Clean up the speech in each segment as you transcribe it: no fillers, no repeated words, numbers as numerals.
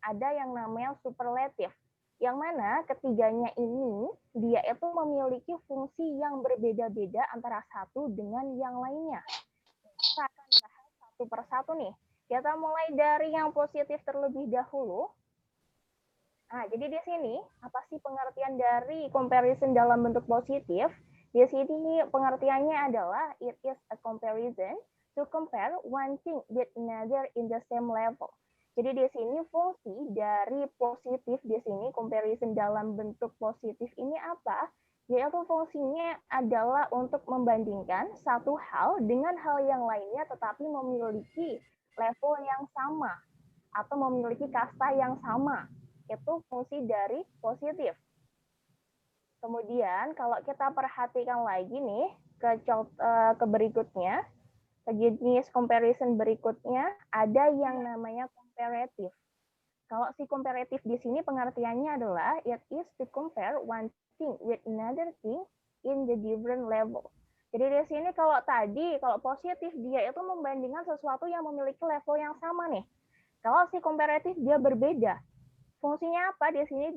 ada yang namanya superlatif. Yang mana ketiganya ini dia itu memiliki fungsi yang berbeda-beda antara satu dengan yang lainnya. Kita akan bahas satu persatu nih. Kita mulai dari yang positif terlebih dahulu. Nah, jadi di sini apa sih pengertian dari comparison dalam bentuk positif? Di sini pengertiannya adalah it is a comparison to compare one thing with another in the same level. Jadi di sini fungsi dari positif di sini comparison dalam bentuk positif ini apa? Yaitu fungsinya adalah untuk membandingkan satu hal dengan hal yang lainnya tetapi memiliki level yang sama atau memiliki kasta yang sama. Itu fungsi dari positif. Kemudian kalau kita perhatikan lagi nih ke berikutnya, ke jenis comparison berikutnya ada yang namanya comparative. Kalau si comparative di sini pengertiannya adalah it is to compare one thing with another thing in the different level. Jadi di sini kalau positif dia itu membandingkan sesuatu yang memiliki level yang sama nih. Kalau si comparative dia berbeda. Fungsinya apa? Di sini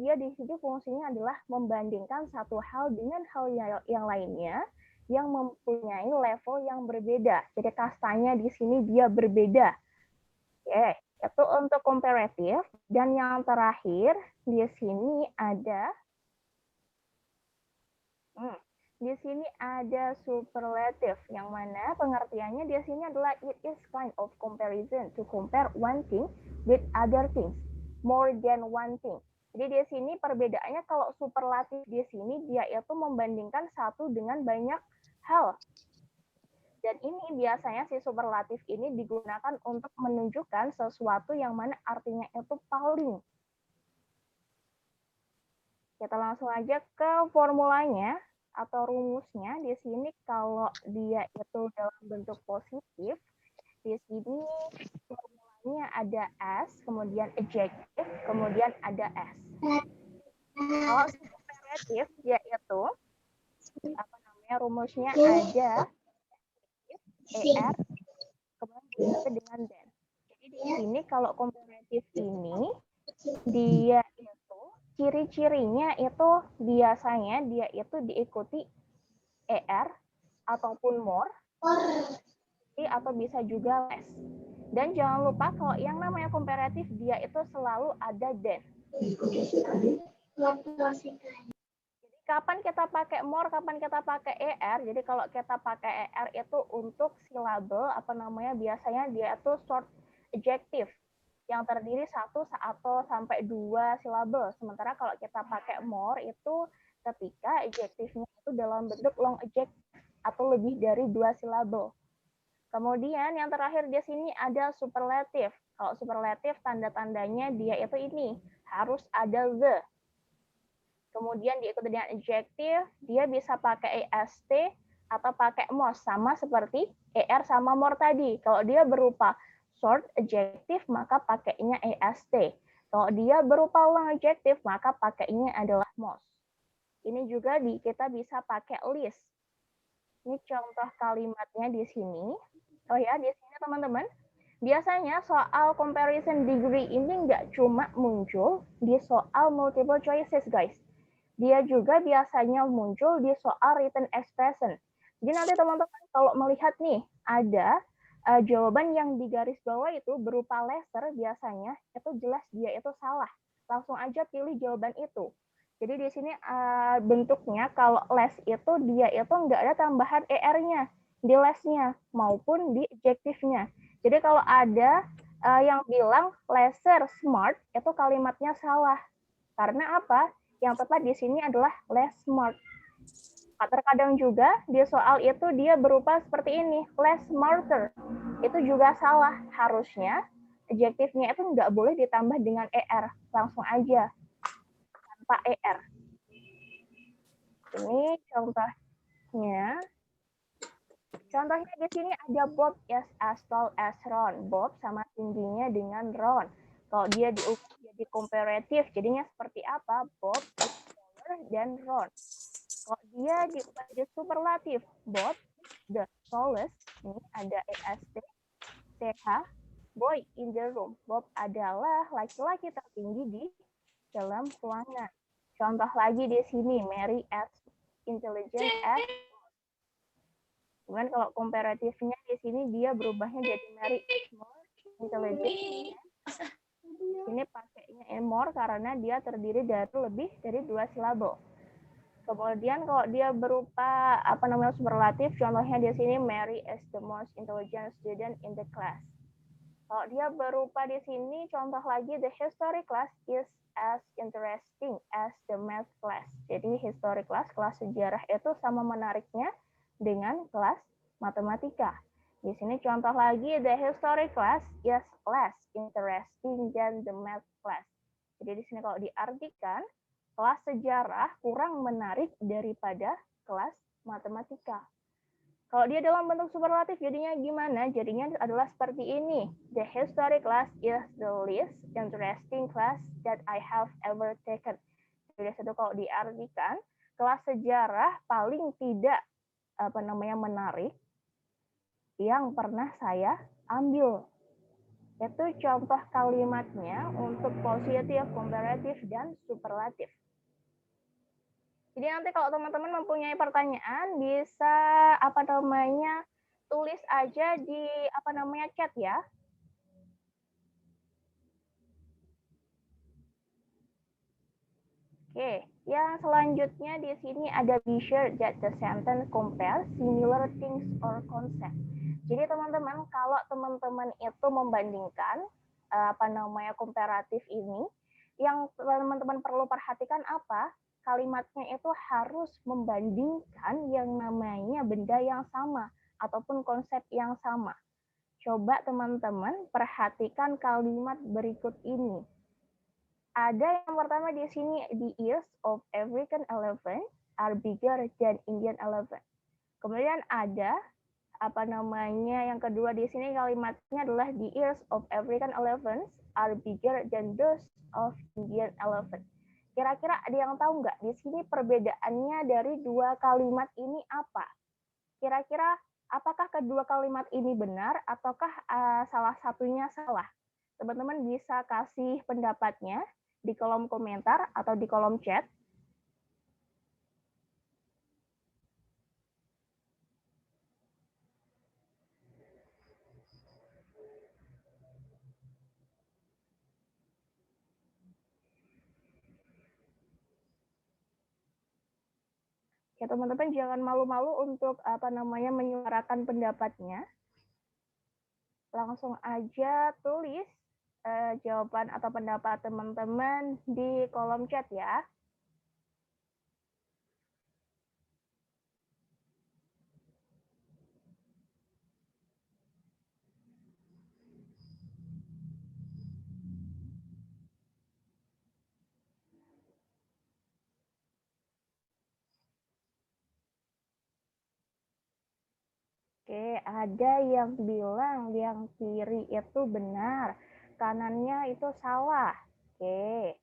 fungsinya adalah membandingkan satu hal dengan hal yang lainnya yang mempunyai level yang berbeda. Jadi kastanya di sini dia berbeda. Oke, itu untuk komparatif. Dan yang terakhir di sini ada di sini ada superlative yang mana pengertiannya di sini adalah it is kind of comparison to compare one thing with other things more than one thing. Jadi di sini perbedaannya kalau superlatif di sini dia itu membandingkan satu dengan banyak hal. Dan ini biasanya si superlatif ini digunakan untuk menunjukkan sesuatu yang mana artinya itu paling. Kita langsung aja ke formulanya atau rumusnya. Di sini kalau dia itu dalam bentuk positif, di sini formulanya ada S, kemudian adjective, kemudian ada S. Kalau komparatif yaitu rumusnya ada ER kemudian dengan dan. Jadi di sini kalau komparatif ini dia itu ciri-cirinya itu biasanya dia itu diikuti ER ataupun more atau bisa juga less. Dan jangan lupa kalau yang namanya komparatif dia itu selalu ada dan. Jadi kapan kita pakai more, kapan kita pakai ER. Jadi kalau kita pakai ER itu untuk silabel biasanya dia itu short adjective yang terdiri 1 atau sampai 2 silabel. Sementara kalau kita pakai more itu ketika adjektifnya itu dalam bentuk long adjective atau lebih dari 2 silabel. Kemudian yang terakhir di sini ada superlative. Kalau superlative tanda-tandanya dia itu ini, harus ada the. Kemudian diikuti dengan adjective, dia bisa pakai est atau pakai most, sama seperti er sama more tadi. Kalau dia berupa short adjective, maka pakainya est. Kalau dia berupa long adjective, maka pakainya adalah most. Ini juga kita bisa pakai list. Ini contoh kalimatnya di sini. Oh ya, di sini teman-teman, biasanya soal comparison degree ini nggak cuma muncul di soal multiple choices, guys. Dia juga biasanya muncul di soal written expression. Jadi nanti teman-teman kalau melihat nih, ada jawaban yang di garis bawah itu berupa lesser, biasanya itu jelas dia itu salah. Langsung aja pilih jawaban itu. Jadi di sini bentuknya kalau less itu dia itu nggak ada tambahan er-nya di less-nya maupun di adjective-nya. Jadi kalau ada yang bilang lesser smart, itu kalimatnya salah. Karena apa? Yang tepat di sini adalah less smart. Terkadang juga di soal itu dia berupa seperti ini, less smarter. Itu juga salah. Harusnya adjektifnya itu nggak boleh ditambah dengan er. Langsung aja tanpa er. Ini contohnya. Contohnya di sini ada Bob is as tall as Ron. Bob sama tingginya dengan Ron. Kalau dia diukur jadi komparatif, jadinya seperti apa? Bob is taller than Ron. Kalau dia diubah jadi superlatif, Bob the tallest, ini ada est, th, boy in the room. Bob adalah laki-laki tertinggi di dalam ruangan. Contoh lagi di sini, Mary as intelligent as. Cuman kalau komparatifnya di sini dia berubahnya jadi Mary is more intelligent. Ini pakainya more karena dia terdiri dari lebih dari 2 silabel. Kemudian kalau dia berupa superlatif, contohnya di sini Mary is the most intelligent student in the class. Kalau dia berupa di sini, contoh lagi the history class is as interesting as the math class. Jadi history class, kelas sejarah itu sama menariknya dengan kelas matematika. Di sini contoh lagi the history class is less interesting than the math class. Jadi di sini kalau diartikan kelas sejarah kurang menarik daripada kelas matematika. Kalau dia dalam bentuk superlatif jadinya gimana? Jadinya adalah seperti ini. The history class is the least interesting class that I have ever taken. Jadi itu kalau diartikan kelas sejarah paling tidak menarik yang pernah saya ambil. Itu contoh kalimatnya untuk positif, komparatif, dan superlatif. Jadi nanti kalau teman-teman mempunyai pertanyaan bisa tulis aja di chat ya. Oke, yang selanjutnya di sini ada be sure that the sentence compares similar things or concept. Jadi teman-teman kalau teman-teman itu membandingkan komparatif ini, yang teman-teman perlu perhatikan apa? Kalimatnya itu harus membandingkan yang namanya benda yang sama ataupun konsep yang sama. Coba teman-teman perhatikan kalimat berikut ini. Ada yang pertama di sini, the ears of African elephant are bigger than Indian elephant. Kemudian ada yang kedua di sini kalimatnya adalah the ears of African elephants are bigger than those of Indian elephant. Kira-kira ada yang tahu nggak di sini perbedaannya dari dua kalimat ini apa? Kira-kira apakah kedua kalimat ini benar ataukah salah satunya salah? Teman-teman bisa kasih pendapatnya di kolom komentar atau di kolom chat. Ya teman-teman jangan malu-malu untuk menyuarakan pendapatnya. Langsung aja tulis jawaban atau pendapat teman-teman di kolom chat ya. Oke, ada yang bilang yang kiri itu benar, kanannya itu salah. Oke.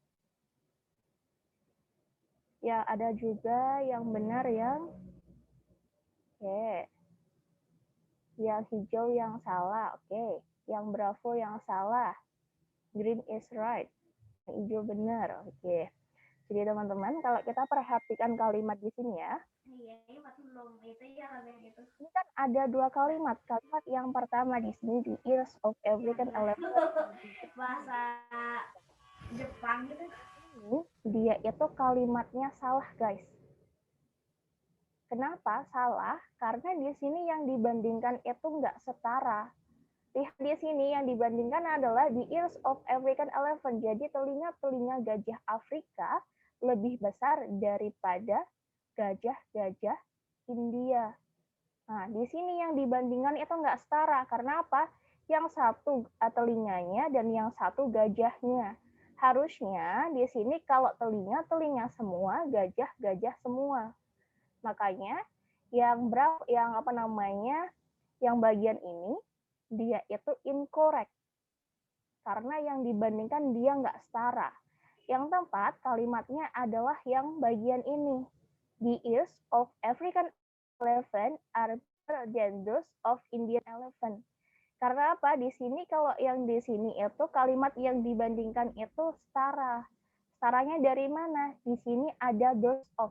Ya, ada juga yang benar yang oke. Yang hijau yang salah. Oke. Yang bravo yang salah. Green is right. Yang hijau benar. Oke. Jadi teman-teman, kalau kita perhatikan kalimat di sini ya. Ini kan ada dua kalimat. Kalimat yang pertama di sini the ears of African elephant. Bahasa Jepang gitu. Dia itu kalimatnya salah, guys. Kenapa salah? Karena di sini yang dibandingkan itu nggak setara. Lihat di sini yang dibandingkan adalah the ears of African elephant. Jadi telinga-telinga gajah Afrika lebih besar daripada gajah-gajah India. Nah, di sini yang dibandingkan itu nggak setara. Karena apa? Yang satu telinganya dan yang satu gajahnya. Harusnya di sini kalau telinga semua, gajah semua. Makanya yang yang bagian ini dia itu incorrect. Karena yang dibandingkan dia nggak setara. Yang tepat kalimatnya adalah yang bagian ini. The ears of African elephant are bigger than those of Indian elephant. Karena apa? Di sini kalau yang di sini itu kalimat yang dibandingkan itu setara. Setaranya dari mana? Di sini ada those of.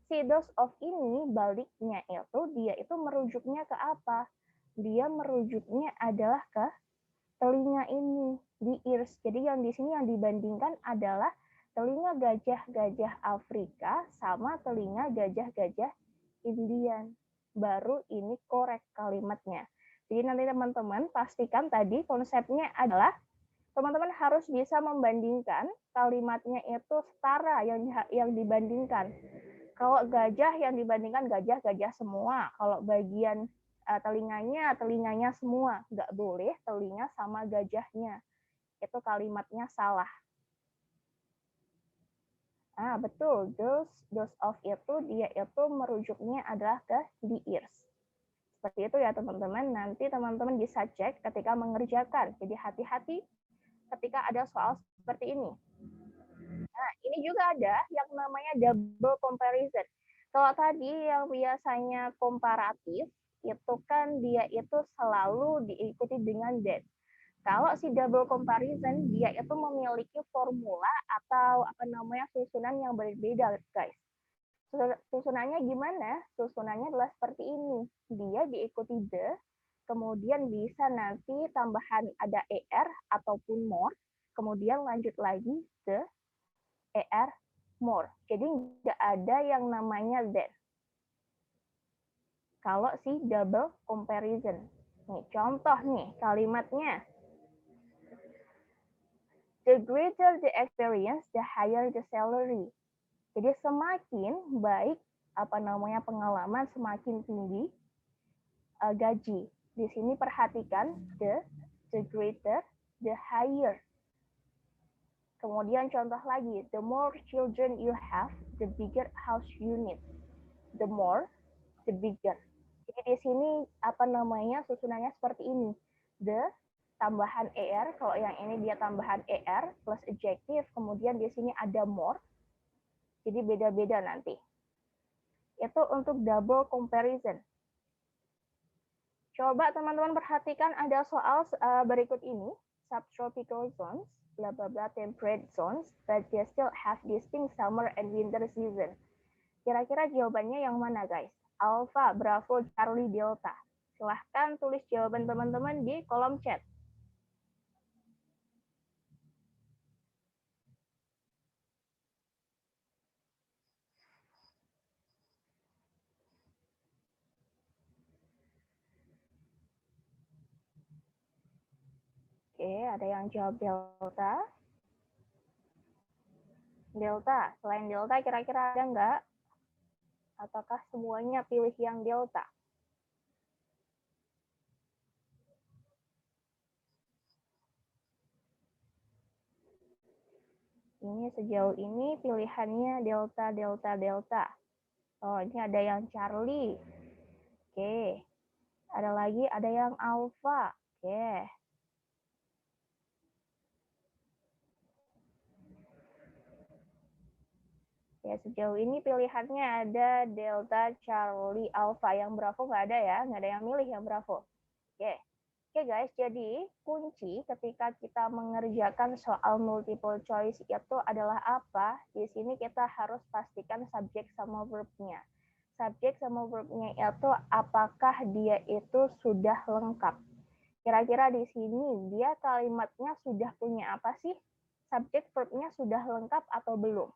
Si those of ini baliknya itu dia itu merujuknya ke apa? Dia merujuknya adalah ke telinga ini, di ears. Jadi yang di sini yang dibandingkan adalah telinga gajah-gajah Afrika sama telinga gajah-gajah Indian. Baru ini korek kalimatnya. Jadi nanti teman-teman pastikan tadi konsepnya adalah teman-teman harus bisa membandingkan kalimatnya itu setara yang dibandingkan. Kalau gajah yang dibandingkan gajah semua. Kalau bagian telinganya semua. Nggak boleh telinga sama gajahnya. Itu kalimatnya salah. Ah, betul. Those of itu dia itu merujuknya adalah ke the ears. Seperti itu ya teman-teman. Nanti teman-teman bisa cek ketika mengerjakan. Jadi hati-hati ketika ada soal seperti ini. Nah, ini juga ada yang namanya double comparison. Kalau tadi yang biasanya komparatif, itu kan dia itu selalu diikuti dengan that. Kalau si double comparison, dia itu memiliki formula atau apa namanya susunan yang berbeda, guys. Susunannya gimana? Susunannya adalah seperti ini. Dia diikuti the, kemudian bisa nanti tambahan ada er ataupun more, kemudian lanjut lagi the, er, more. Jadi nggak ada yang namanya that. Kalau si double comparison. Nih, contoh nih kalimatnya. The greater the experience, the higher the salary. Jadi semakin baik apa namanya pengalaman, semakin tinggi gaji. Di sini perhatikan the greater, the higher. Kemudian contoh lagi, the more children you have, the bigger house you need. The more, the bigger. Jadi di sini apa namanya susunannya seperti ini. The tambahan er, kalau yang ini dia tambahan er plus adjective, kemudian di sini ada more. Jadi beda-beda nanti. Itu untuk double comparison. Coba teman-teman perhatikan ada soal berikut ini. Subtropical zones, bla bla bla temperate zones, but they still have distinct summer and winter season. Kira-kira jawabannya yang mana, guys? Alpha, Bravo, Charlie, Delta. Silahkan tulis jawaban teman-teman di kolom chat. Oke, ada yang jawab Delta. Delta, selain Delta kira-kira ada nggak? Ataukah semuanya pilih yang Delta? Ini sejauh ini pilihannya Delta, Delta, Delta. Oh, ini ada yang Charlie. Oke. Ada lagi, ada yang Alpha. Oke. Ya, sejauh ini pilihannya ada Delta, Charlie, Alpha. Yang Bravo nggak ada ya, nggak ada yang milih yang Bravo. Oke. Oke guys, jadi kunci ketika kita mengerjakan soal multiple choice itu adalah apa? Di sini kita harus pastikan subjek sama verb-nya. Subjek sama verb-nya itu apakah dia itu sudah lengkap. Kira-kira di sini dia kalimatnya sudah punya apa sih? Subjek verb-nya sudah lengkap atau belum?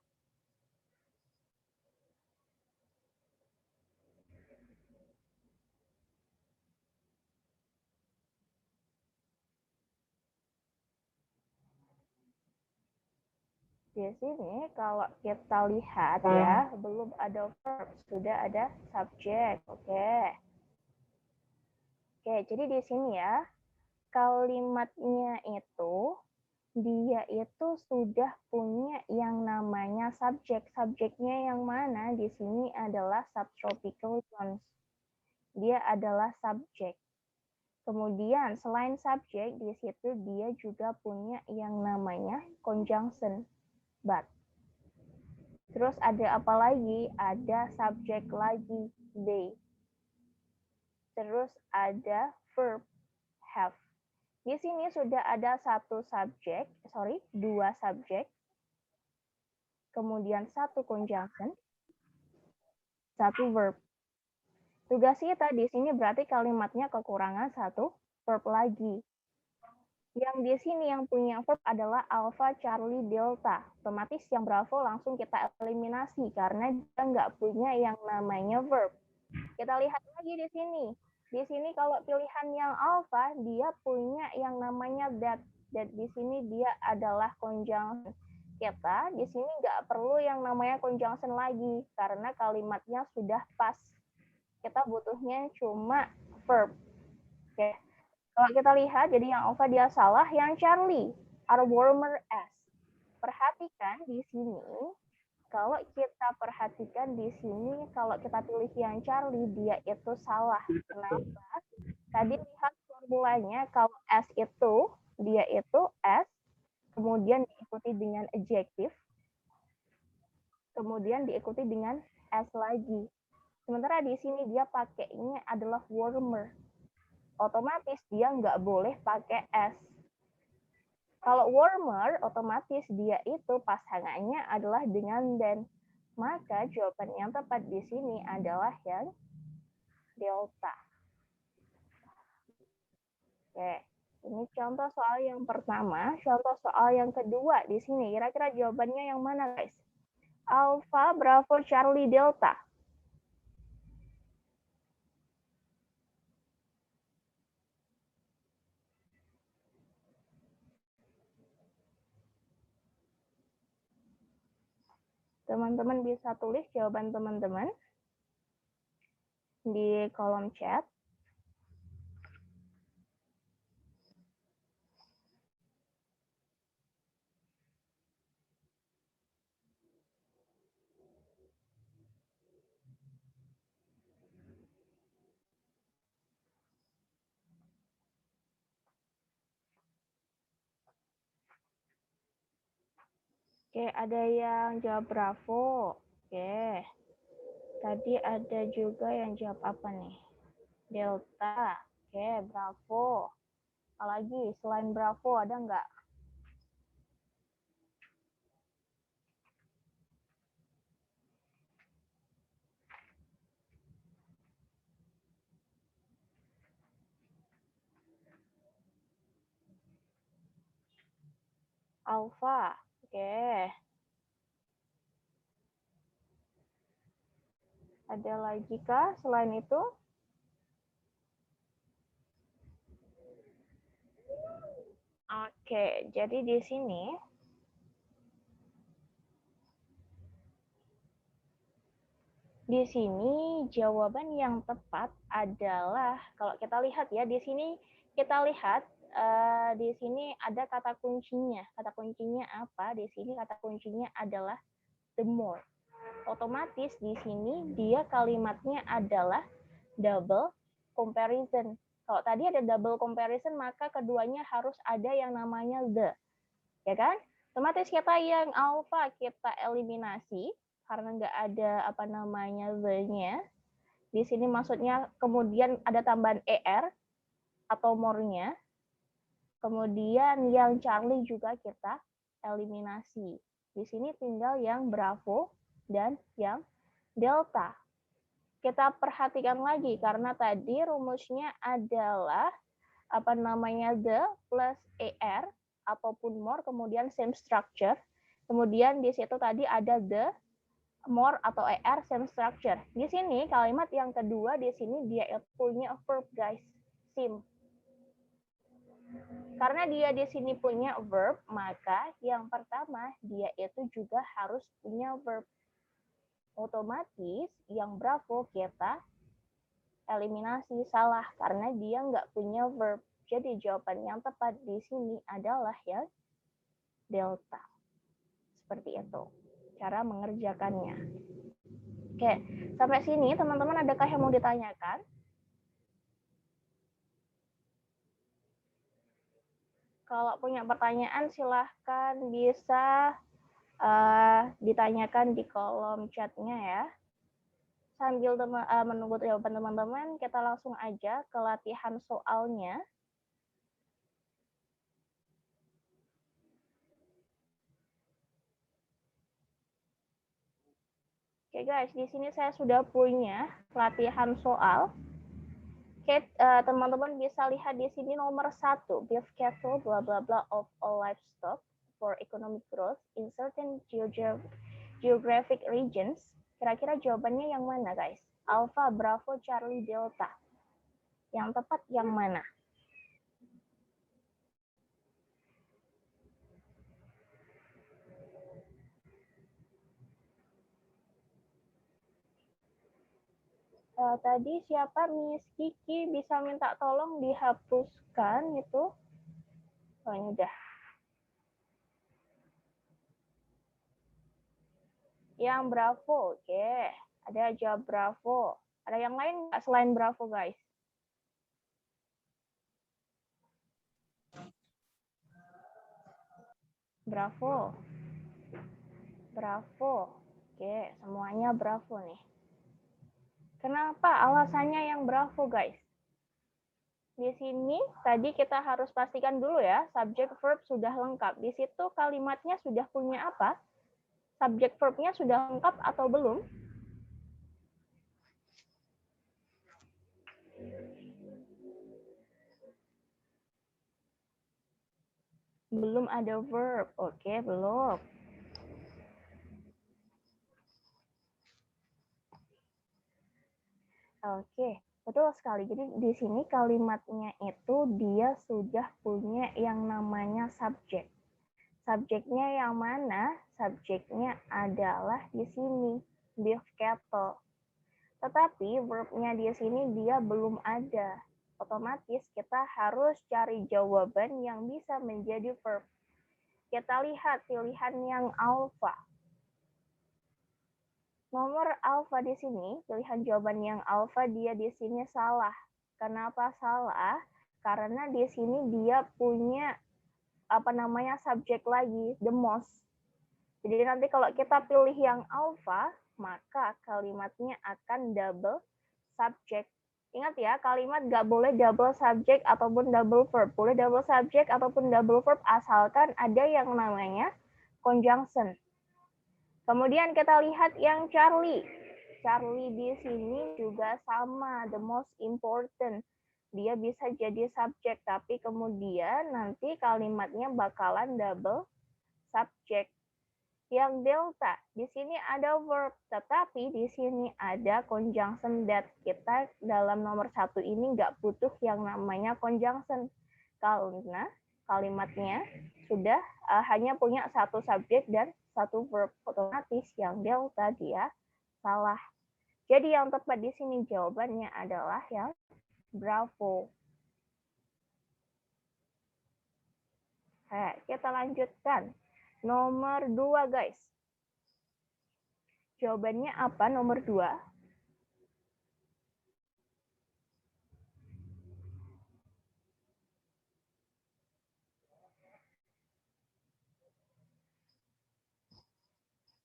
Di sini kalau kita lihat ya, belum ada verb, sudah ada subjek. Oke. Oke, jadi di sini ya, kalimatnya itu dia itu sudah punya yang namanya subjek. Subjeknya yang mana? Di sini adalah subtropical zones. Dia adalah subjek. Kemudian selain subjek, di situ dia juga punya yang namanya conjunction, but. Terus ada apa lagi? Ada subjek lagi, they. terus ada verb have. Di sini sudah ada dua subjek, kemudian satu conjunction, satu verb. Tugas kita di sini berarti kalimatnya kekurangan satu verb lagi. Yang di sini yang punya verb adalah Alpha, Charlie, Delta. Otomatis yang Bravo langsung kita eliminasi karena dia nggak punya yang namanya verb. Kita lihat lagi di sini. Di sini kalau pilihan yang Alpha, dia punya yang namanya that. That di sini dia adalah conjunction. Kita di sini nggak perlu yang namanya conjunction lagi karena kalimatnya sudah pas. Kita butuhnya cuma verb. Oke. Kalau kita lihat, jadi yang Alpha dia salah, yang Charlie are warmer as. Perhatikan di sini, kalau kita perhatikan di sini, kalau kita pilih yang Charlie, dia itu salah. Kenapa? Tadi lihat formulanya, kalau as itu, dia itu as, kemudian diikuti dengan adjective, kemudian diikuti dengan as lagi. Sementara di sini dia pakainya adalah warmer. Otomatis dia nggak boleh pakai S. Kalau warmer, otomatis dia itu pasangannya adalah dengan then. Maka jawaban yang tepat di sini adalah yang delta. Oke, ini contoh soal yang pertama. Contoh soal yang kedua di sini. Kira-kira jawabannya yang mana, guys? Alpha, Bravo, Charlie, Delta. Teman-teman bisa tulis jawaban teman-teman di kolom chat. Oke, ada yang jawab Bravo. Oke. Tadi ada juga yang jawab apa nih? Delta. Oke, Bravo. Apalagi selain Bravo ada nggak? Alpha. Oke. Ada lagi kah selain itu? Oke, jadi di sini jawaban yang tepat adalah kalau kita lihat ya di sini kita lihat di sini ada kata kuncinya. Kata kuncinya apa? Di sini kata kuncinya adalah the more. Otomatis di sini dia kalimatnya adalah double comparison. Kalau tadi ada double comparison, maka keduanya harus ada yang namanya the. Ya kan? Otomatis kita yang alpha kita eliminasi karena nggak ada apa namanya the-nya. Di sini maksudnya kemudian ada tambahan er atau more-nya. Kemudian yang Charlie juga kita eliminasi. Di sini tinggal yang Bravo dan yang Delta. Kita perhatikan lagi karena tadi rumusnya adalah apa namanya the plus er ataupun more kemudian same structure. Kemudian di situ tadi ada the more atau er same structure. Di sini kalimat yang kedua di sini dia punya verb guys. Sim. Karena dia di sini punya verb, maka yang pertama dia itu juga harus punya verb. Otomatis yang Bravo kita eliminasi salah karena dia nggak punya verb. Jadi jawaban yang tepat di sini adalah yang delta. Seperti itu cara mengerjakannya. Oke, sampai sini teman-teman adakah yang mau ditanyakan? Kalau punya pertanyaan silahkan bisa ditanyakan di kolom chatnya ya. Sambil menunggu jawaban teman-teman, kita langsung aja ke latihan soalnya. Oke guys, di sini saya sudah punya latihan soal. Oke, teman-teman bisa lihat di sini nomor 1, beef cattle bla bla bla of all livestock for economic growth in certain geographic regions. Kira-kira jawabannya yang mana guys? Alpha, Bravo, Charlie, Delta. Yang tepat yang mana? Tadi siapa Miss Kiki bisa minta tolong dihapuskan itu? Oh ini udah. Yang Bravo, oke. Ada jawab Bravo. Ada yang lain nggak selain Bravo guys? Bravo. Bravo. Oke, semuanya Bravo nih. Kenapa alasannya yang Bravo guys? Di sini tadi kita harus pastikan dulu ya, subjek verb sudah lengkap. Di situ kalimatnya sudah punya apa? Subjek verbnya sudah lengkap atau belum? Belum ada verb. Oke, belum. Oke, betul sekali. Jadi di sini kalimatnya itu dia sudah punya yang namanya subjek. Subjeknya yang mana? Subjeknya adalah di sini, beef cattle. Tetapi verbnya di sini dia belum ada. Otomatis kita harus cari jawaban yang bisa menjadi verb. Kita lihat pilihan yang alpha. Nomor alfa di sini, pilihan jawaban yang alfa dia di sini salah. Kenapa salah? Karena di sini dia punya apa namanya subjek lagi, the most. Jadi nanti kalau kita pilih yang alfa, maka kalimatnya akan double subjek. Ingat ya, kalimat nggak boleh double subjek ataupun double verb. Boleh double subjek ataupun double verb asalkan ada yang namanya conjunction. Kemudian kita lihat yang Charlie. Charlie di sini juga sama, the most important. Dia bisa jadi subjek, tapi kemudian nanti kalimatnya bakalan double subjek. Yang delta, di sini ada verb, tetapi di sini ada conjunction that. Kita dalam nomor 1 ini nggak butuh yang namanya conjunction, karena kalimatnya sudah hanya punya satu subjek dan satu verb. Otomatis yang delta dia salah. Jadi yang tepat di sini jawabannya adalah yang Bravo. Oke, kita lanjutkan. Nomor 2 guys. Jawabannya apa nomor 2?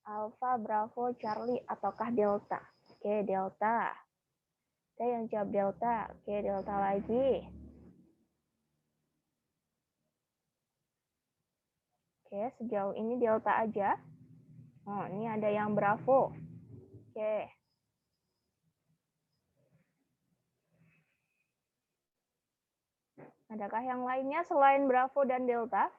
Alpha, Bravo, Charlie, ataukah Delta? Oke, Delta. Ada yang jawab Delta. Oke, Delta lagi. Oke, sejauh ini Delta aja. Oh, ini ada yang Bravo. Oke. Adakah yang lainnya selain Bravo dan Delta?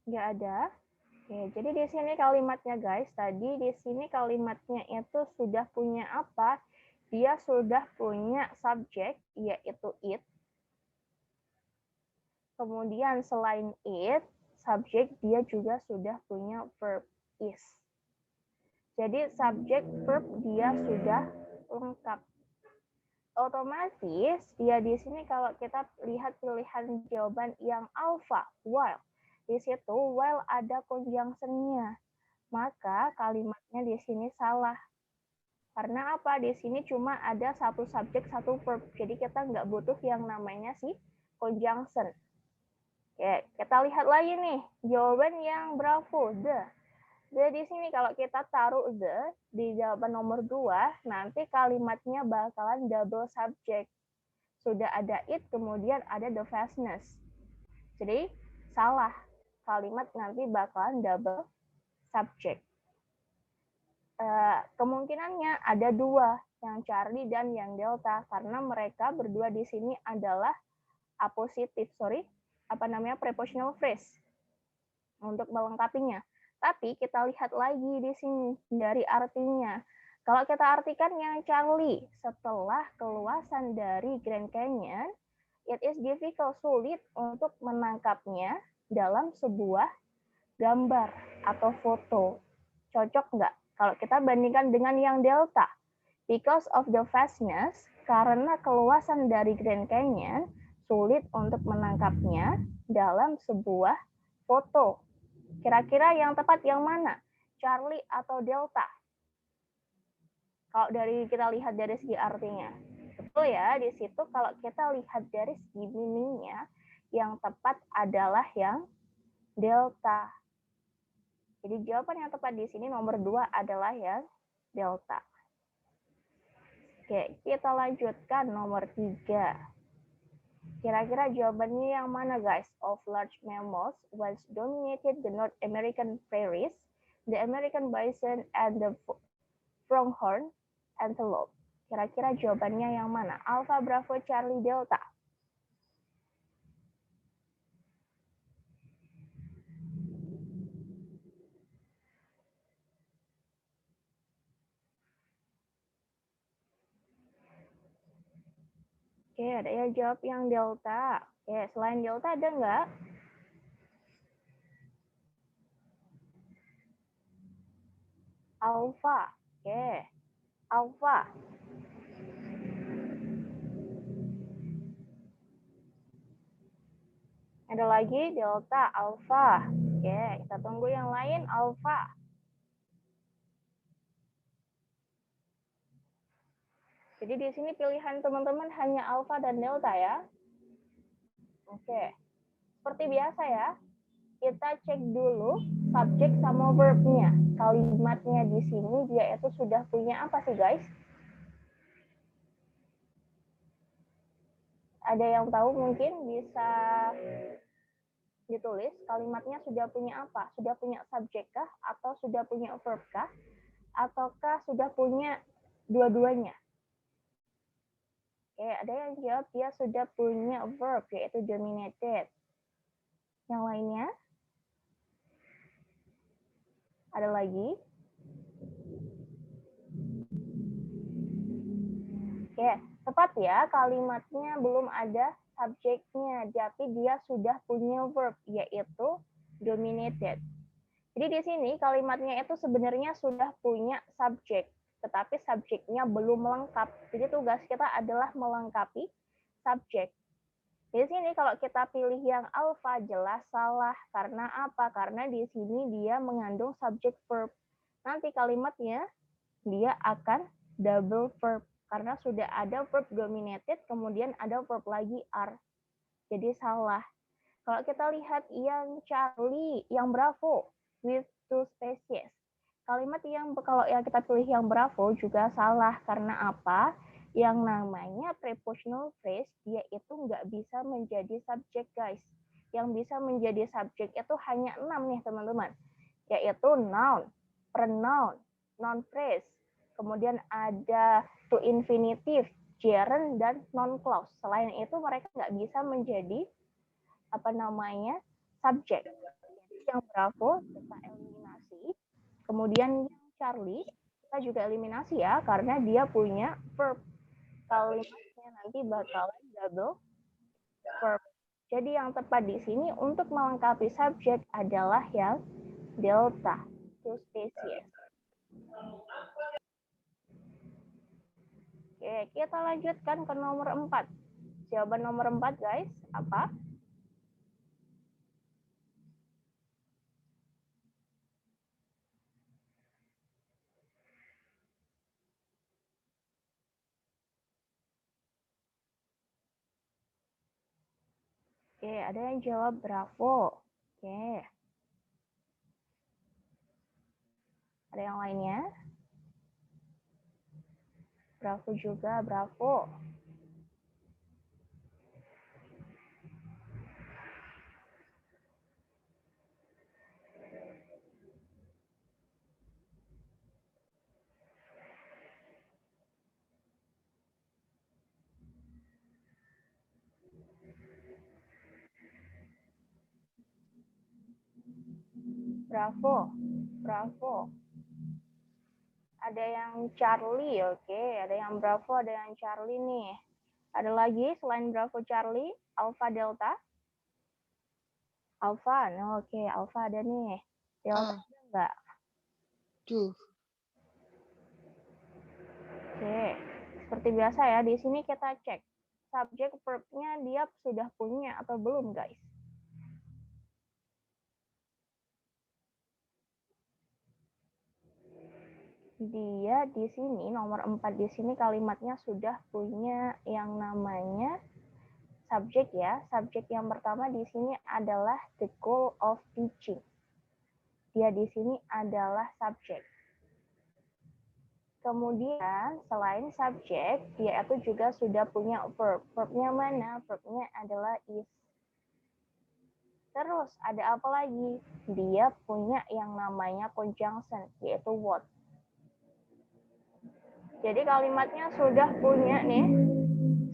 Nggak ada. Oke, jadi di sini kalimatnya guys, tadi di sini kalimatnya itu sudah punya apa? Dia sudah punya subjek, yaitu it. Kemudian selain it, subjek dia juga sudah punya verb is. Jadi subjek verb dia sudah lengkap. Otomatis dia di sini kalau kita lihat pilihan jawaban yang alpha, while. Di situ while ada conjunction-nya. Maka kalimatnya di sini salah. Karena apa? Di sini cuma ada satu subjek, satu verb. Jadi kita nggak butuh yang namanya si conjunction. Oke, kita lihat lagi nih. Jawaban yang bravo, the. Jadi di sini kalau kita taruh the di jawaban nomor 2, nanti kalimatnya bakalan double subject. Sudah ada it, kemudian ada the fastness. Jadi salah. Kalimat nanti bakalan double subject. Kemungkinannya ada dua, yang Charlie dan yang Delta, karena mereka berdua di sini adalah prepositional phrase untuk melengkapinya. Tapi kita lihat lagi di sini dari artinya. Kalau kita artikan yang Charlie, setelah keluasan dari Grand Canyon, it is difficult, sulit untuk menangkapnya dalam sebuah gambar atau foto. Cocok nggak? Kalau kita bandingkan dengan yang Delta, because of the vastness, karena keluasan dari Grand Canyon, sulit untuk menangkapnya dalam sebuah foto. Kira-kira yang tepat yang mana? Charlie atau Delta? Kalau kita lihat dari segi artinya. Betul ya, di situ kalau kita lihat dari segi meaningnya, yang tepat adalah yang Delta. Jadi jawaban yang tepat di sini nomor 2 adalah yang Delta. Oke, kita lanjutkan nomor 3. Kira-kira jawabannya yang mana, guys? Of large mammals once dominated the North American prairies, the American bison, and the pronghorn antelope. Kira-kira jawabannya yang mana? Alpha, Bravo, Charlie, Delta. Oke, ada yang jawab yang Delta. Oke, selain Delta ada nggak? Alpha. Oke, Alpha. Ada lagi Delta, Alpha. Oke, kita tunggu yang lain, Alpha. Jadi di sini pilihan teman-teman hanya Alpha dan Delta ya. Oke, seperti biasa ya, kita cek dulu subjek sama verb-nya. Kalimatnya di sini dia itu sudah punya apa sih, guys? Ada yang tahu mungkin bisa ditulis kalimatnya sudah punya apa? Sudah punya subjek kah? Atau sudah punya verb kah? Ataukah sudah punya dua-duanya? Oke, ada yang jawab dia sudah punya verb, yaitu dominated. Yang lainnya? Ada lagi? Oke, tepat ya, kalimatnya belum ada subjeknya, tapi dia sudah punya verb, yaitu dominated. Jadi di sini kalimatnya itu sebenarnya sudah punya subjek, tetapi subjeknya belum lengkap. Jadi tugas kita adalah melengkapi subjek. Di sini kalau kita pilih yang alpha jelas salah. Karena apa? Karena di sini dia mengandung subjek verb. Nanti kalimatnya dia akan double verb. Karena sudah ada verb dominated, kemudian ada verb lagi are. Jadi salah. Kalau kita lihat yang Charlie, yang Bravo, with two species. Kalimat yang kalau yang kita pilih yang Bravo juga salah. Karena apa? Yang namanya prepositional phrase, dia itu nggak bisa menjadi subjek, guys. Yang bisa menjadi subjek itu hanya 6 nih, teman-teman. Yaitu noun, pronoun, noun phrase. Kemudian ada to infinitive, gerund, dan non clause. Selain itu mereka nggak bisa menjadi subjek. Yang Bravo kita eliminasi. Kemudian yang Charlie kita juga eliminasi ya, karena dia punya verb. Kalimatnya nanti bakalan double verb. Jadi yang tepat di sini untuk melengkapi subjek adalah yang Delta, two species. Oke, kita lanjutkan ke nomor 4. Jawaban nomor 4, guys, apa? Oke, ada yang jawab bravo. Oke. Ada yang lainnya? Bravo juga, bravo. Bravo, bravo. Ada yang Charlie, oke. Ada yang bravo, ada yang Charlie nih. Ada lagi selain bravo Charlie, Alpha Delta. Alpha, nah, oke. Alpha ada nih. Delta ada enggak? Tuh. Oke. Seperti biasa ya, di sini kita cek. Subjek verb-nya dia sudah punya atau belum, guys? Dia di sini nomor 4 di sini kalimatnya sudah punya yang namanya subjek ya. Subjek yang pertama di sini adalah the goal of teaching. Dia di sini adalah subjek. Kemudian selain subjek, dia itu juga sudah punya verb. Verbnya mana? Verbnya adalah is. Terus ada apa lagi? Dia punya yang namanya conjunction, yaitu what. Jadi kalimatnya sudah punya nih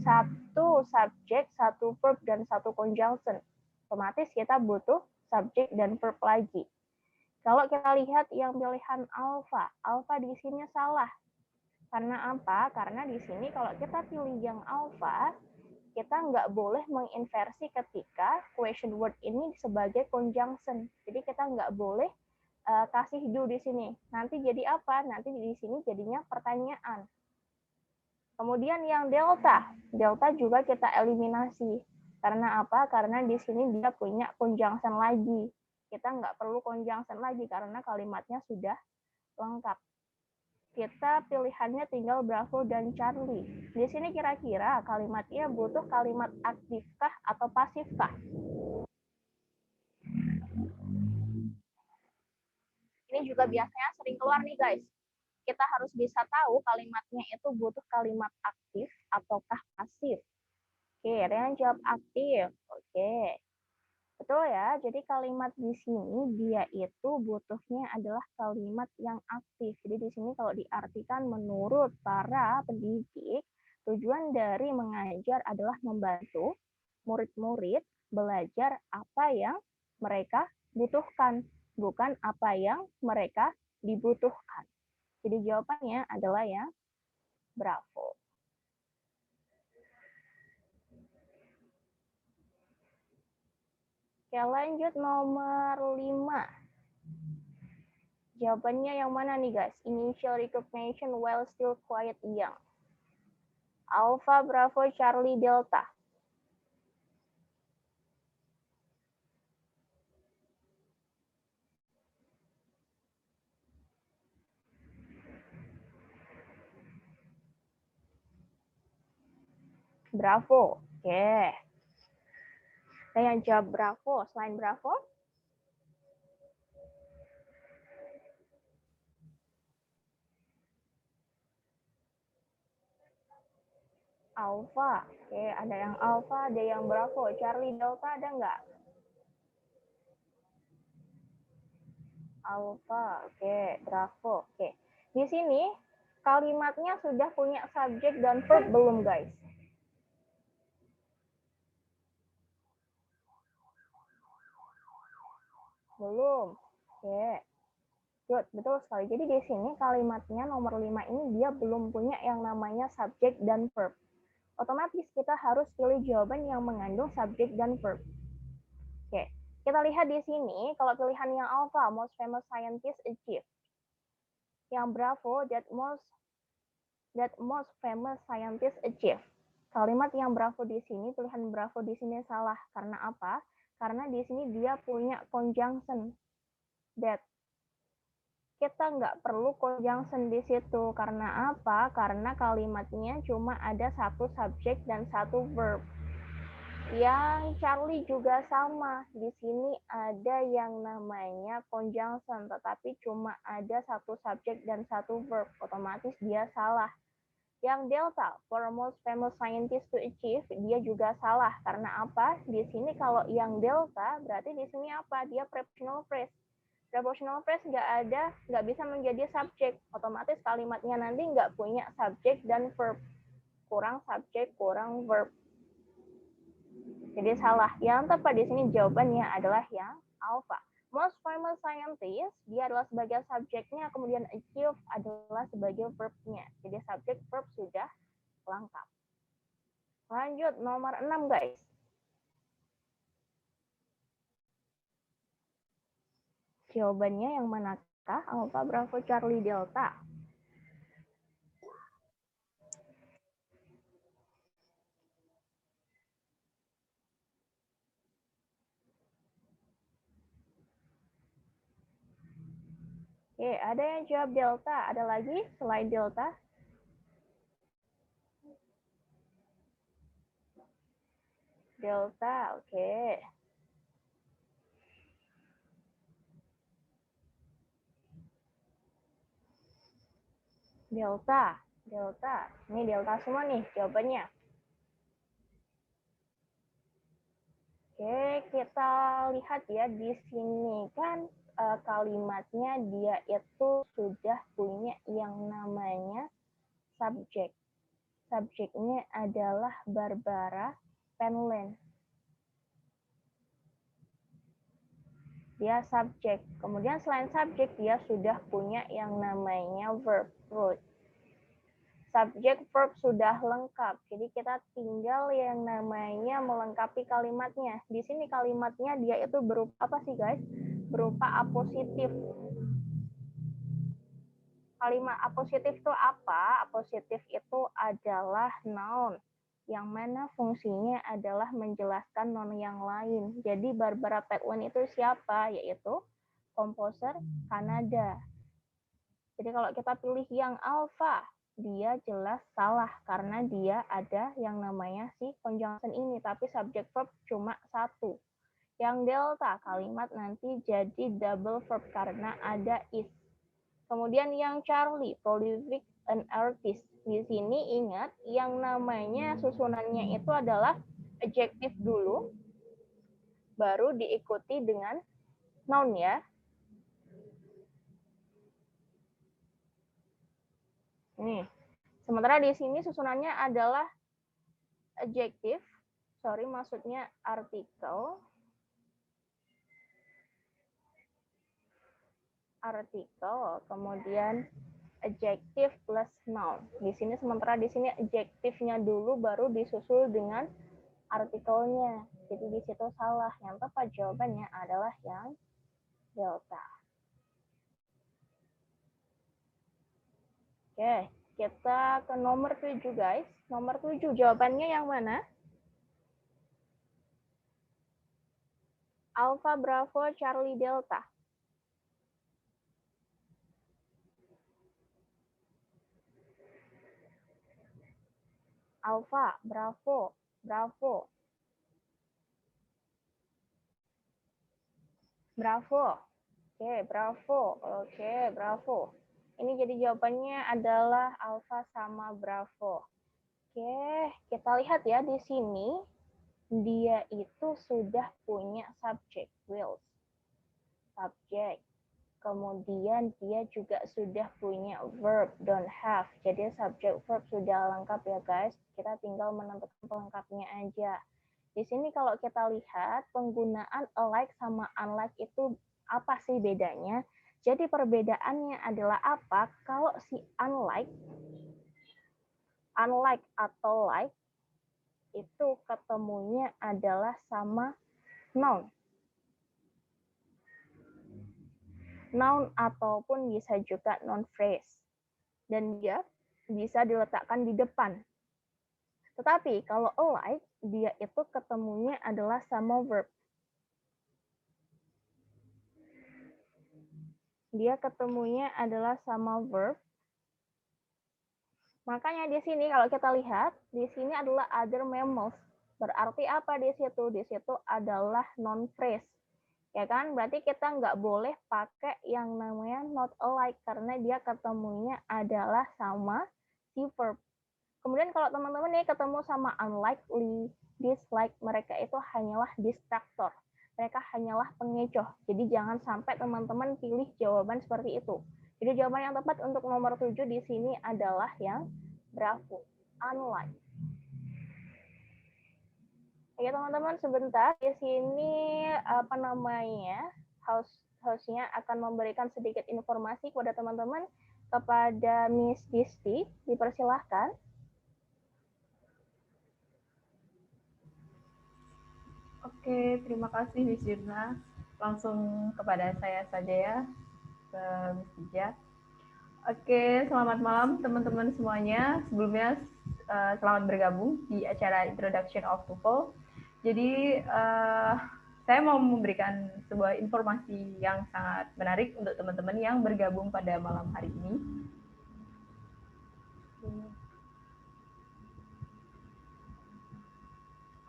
satu subjek, satu verb, dan satu conjunction. Otomatis kita butuh subjek dan verb lagi. Kalau kita lihat yang pilihan alpha, alpha di sini salah. Karena apa? Karena di sini kalau kita pilih yang alpha, kita nggak boleh menginversi ketika question word ini sebagai conjunction. Jadi kita nggak boleh kasih do di sini. Nanti jadi apa? Nanti di sini jadinya pertanyaan. Kemudian yang delta, delta juga kita eliminasi. Karena apa? Karena di sini dia punya conjunction lagi. Kita nggak perlu conjunction lagi karena kalimatnya sudah lengkap. Kita pilihannya tinggal Bravo dan Charlie. Di sini kira-kira kalimatnya butuh kalimat aktifkah atau pasifkah? Ini juga biasanya sering keluar nih guys. Kita harus bisa tahu kalimatnya itu butuh kalimat aktif ataukah pasif. Oke, ada yang jawab aktif. Oke. Betul ya, jadi kalimat di sini dia itu butuhnya adalah kalimat yang aktif. Jadi di sini kalau diartikan menurut para pendidik, tujuan dari mengajar adalah membantu murid-murid belajar apa yang mereka butuhkan, bukan apa yang mereka dibutuhkan. Jadi jawabannya adalah yang bravo. Oke, lanjut nomor 5. Jawabannya yang mana nih guys? Initial recognition while still quite young. Alpha, Bravo, Charlie, Delta. Bravo. Oke. Ada yang jawab Bravo. Selain Bravo? Alpha. Oke, ada yang Alpha, ada yang Bravo. Charlie, Delta ada nggak? Alpha. Oke, Bravo. Oke. Di sini kalimatnya sudah punya subjek dan verb belum guys? Belum. Oke. Good, betul sekali. Jadi di sini kalimatnya nomor 5 ini dia belum punya yang namanya subjek dan verb. Otomatis kita harus pilih jawaban yang mengandung subjek dan verb. Oke, kita lihat di sini kalau pilihan yang alpha, most famous scientist achieve. Yang bravo, that most famous scientist achieve. Kalimat yang bravo di sini, pilihan bravo di sini salah. Karena apa? Karena di sini dia punya conjunction that. Kita nggak perlu conjunction di situ. Karena apa? Karena kalimatnya cuma ada satu subjek dan satu verb. Yang Charlie juga sama. Di sini ada yang namanya conjunction, tetapi cuma ada satu subjek dan satu verb. Otomatis dia salah. Yang delta, for most famous scientist to achieve, dia juga salah. Karena apa? Di sini kalau yang delta, berarti di sini apa? Dia prepositional phrase. Prepositional phrase nggak bisa menjadi subjek. Otomatis kalimatnya nanti nggak punya subjek dan verb. Kurang subjek, kurang verb. Jadi salah. Yang tepat di sini jawabannya adalah yang alpha. Most famous scientist, dia adalah sebagai subjeknya, kemudian achieve adalah sebagai verbnya. Jadi subjek verb sudah lengkap. Lanjut, nomor 6, guys. Jawabannya yang manakah? Alpha, Bravo, Charlie, Delta. Oke, ada yang jawab Delta. Ada lagi selain Delta? Delta, oke. Delta, Delta. Ini Delta semua nih jawabannya. Oke, kita lihat ya di sini kan kalimatnya dia itu sudah punya yang namanya subjek. Subjeknya adalah Barbara Penland. Dia subjek. Kemudian selain subjek dia sudah punya yang namanya verb. Subjek verb sudah lengkap. Jadi kita tinggal yang namanya melengkapi kalimatnya. Di sini kalimatnya dia itu berupa apa sih guys? Berupa apositif. Kalimat apositif itu apa? Apositif itu adalah noun yang mana fungsinya adalah menjelaskan noun yang lain. Jadi Barbara Penland itu siapa? Yaitu komposer Kanada. Jadi kalau kita pilih yang alpha, dia jelas salah karena dia ada yang namanya si conjunction ini, tapi subject verb cuma satu. Yang delta, kalimat nanti jadi double verb karena ada is. Kemudian yang Charlie, prolific an artist. Di sini ingat yang namanya susunannya itu adalah adjective dulu, baru diikuti dengan noun ya. Nih, sementara di sini susunannya adalah adjective, maksudnya artikel, kemudian adjective plus noun. Di sini sementara di sini adjektifnya dulu baru disusul dengan artikelnya. Jadi di situ salah. Yang tepat jawabannya adalah yang delta. Oke, kita ke nomor 7 guys. Nomor 7 jawabannya yang mana? Alpha, Bravo, Charlie, Delta. Alpha, Bravo, Bravo. Bravo. Oke, Bravo. Oke, Bravo. Ini jadi jawabannya adalah Alpha sama Bravo. Oke, kita lihat ya di sini. Dia itu sudah punya subjek, will. Subjek. Kemudian dia juga sudah punya verb, don't have. Jadi subjek verb sudah lengkap ya guys. Kita tinggal menentukan pelengkapnya aja. Di sini kalau kita lihat penggunaan alike sama unlike itu apa sih bedanya? Jadi perbedaannya adalah apa? Kalau si unlike atau like itu ketemunya adalah sama noun. Noun ataupun bisa juga non phrase. Dan dia bisa diletakkan di depan. Tetapi kalau alike, dia itu ketemunya adalah sama verb. Dia ketemunya adalah sama verb. Makanya di sini kalau kita lihat, di sini adalah other mammals. Berarti apa di situ? Di situ adalah non-phrase. Ya kan? Berarti kita nggak boleh pakai yang namanya not alike karena dia ketemunya adalah sama si verb. Kemudian kalau teman-teman nih ketemu sama unlikely, dislike, mereka itu hanyalah distraktor. Mereka hanyalah pengecoh. Jadi jangan sampai teman-teman pilih jawaban seperti itu. Jadi jawaban yang tepat untuk nomor 7 di sini adalah yang bravo, unlike. Oke teman-teman, sebentar di sini apa namanya hostnya akan memberikan sedikit informasi kepada teman-teman, kepada Miss Disti, dipersilahkan. Oke, terima kasih Miss Yurna. Langsung kepada saya saja ya, ke Miss Dija. Oke, selamat malam teman-teman semuanya. Sebelumnya selamat bergabung di acara Introduction of TOEFL. Jadi saya mau memberikan sebuah informasi yang sangat menarik untuk teman-teman yang bergabung pada malam hari ini.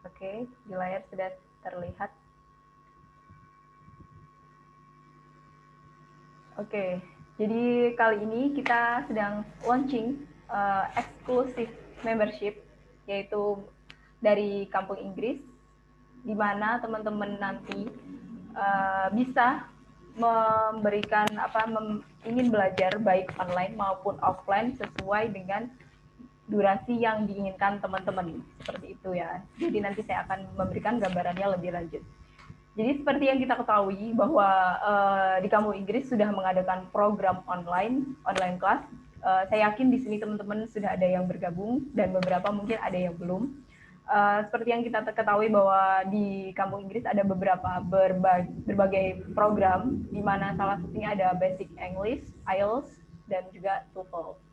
Oke, di layar sudah terlihat. Oke, jadi kali ini kita sedang launching exclusive membership, yaitu dari Kampung Inggris, di mana teman-teman nanti bisa memberikan ingin belajar baik online maupun offline sesuai dengan durasi yang diinginkan teman-teman, seperti itu ya. Jadi nanti saya akan memberikan gambarannya lebih lanjut. Jadi seperti yang kita ketahui bahwa di Kampung Inggris sudah mengadakan program online class. Saya yakin di sini teman-teman sudah ada yang bergabung dan beberapa mungkin ada yang belum. Seperti yang kita ketahui bahwa di Kampung Inggris ada beberapa berbagai program, di mana salah satunya ada Basic English, IELTS, dan juga TOEFL.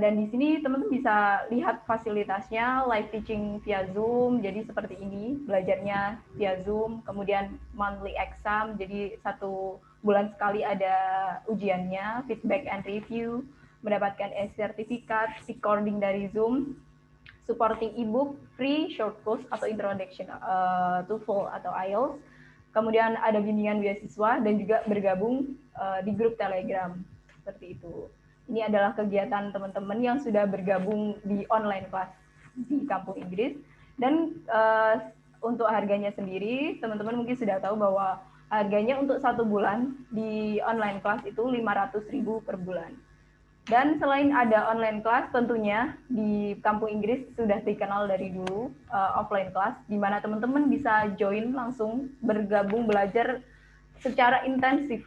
Dan di sini teman-teman bisa lihat fasilitasnya, live teaching via Zoom, jadi seperti ini, belajarnya via Zoom, kemudian monthly exam, jadi 1 bulan sekali ada ujiannya, feedback and review, mendapatkan e-sertifikat, recording dari Zoom, supporting ebook, free short course atau introduction TOEFL atau IELTS, kemudian ada bimbingan beasiswa dan juga bergabung di grup Telegram, seperti itu. Ini adalah kegiatan teman-teman yang sudah bergabung di online class di Kampung Inggris. Dan untuk harganya sendiri, teman-teman mungkin sudah tahu bahwa harganya untuk 1 bulan di online class itu 500.000 per bulan. Dan selain ada online class, tentunya di Kampung Inggris sudah dikenal dari dulu offline class, di mana teman-teman bisa join langsung bergabung belajar secara intensif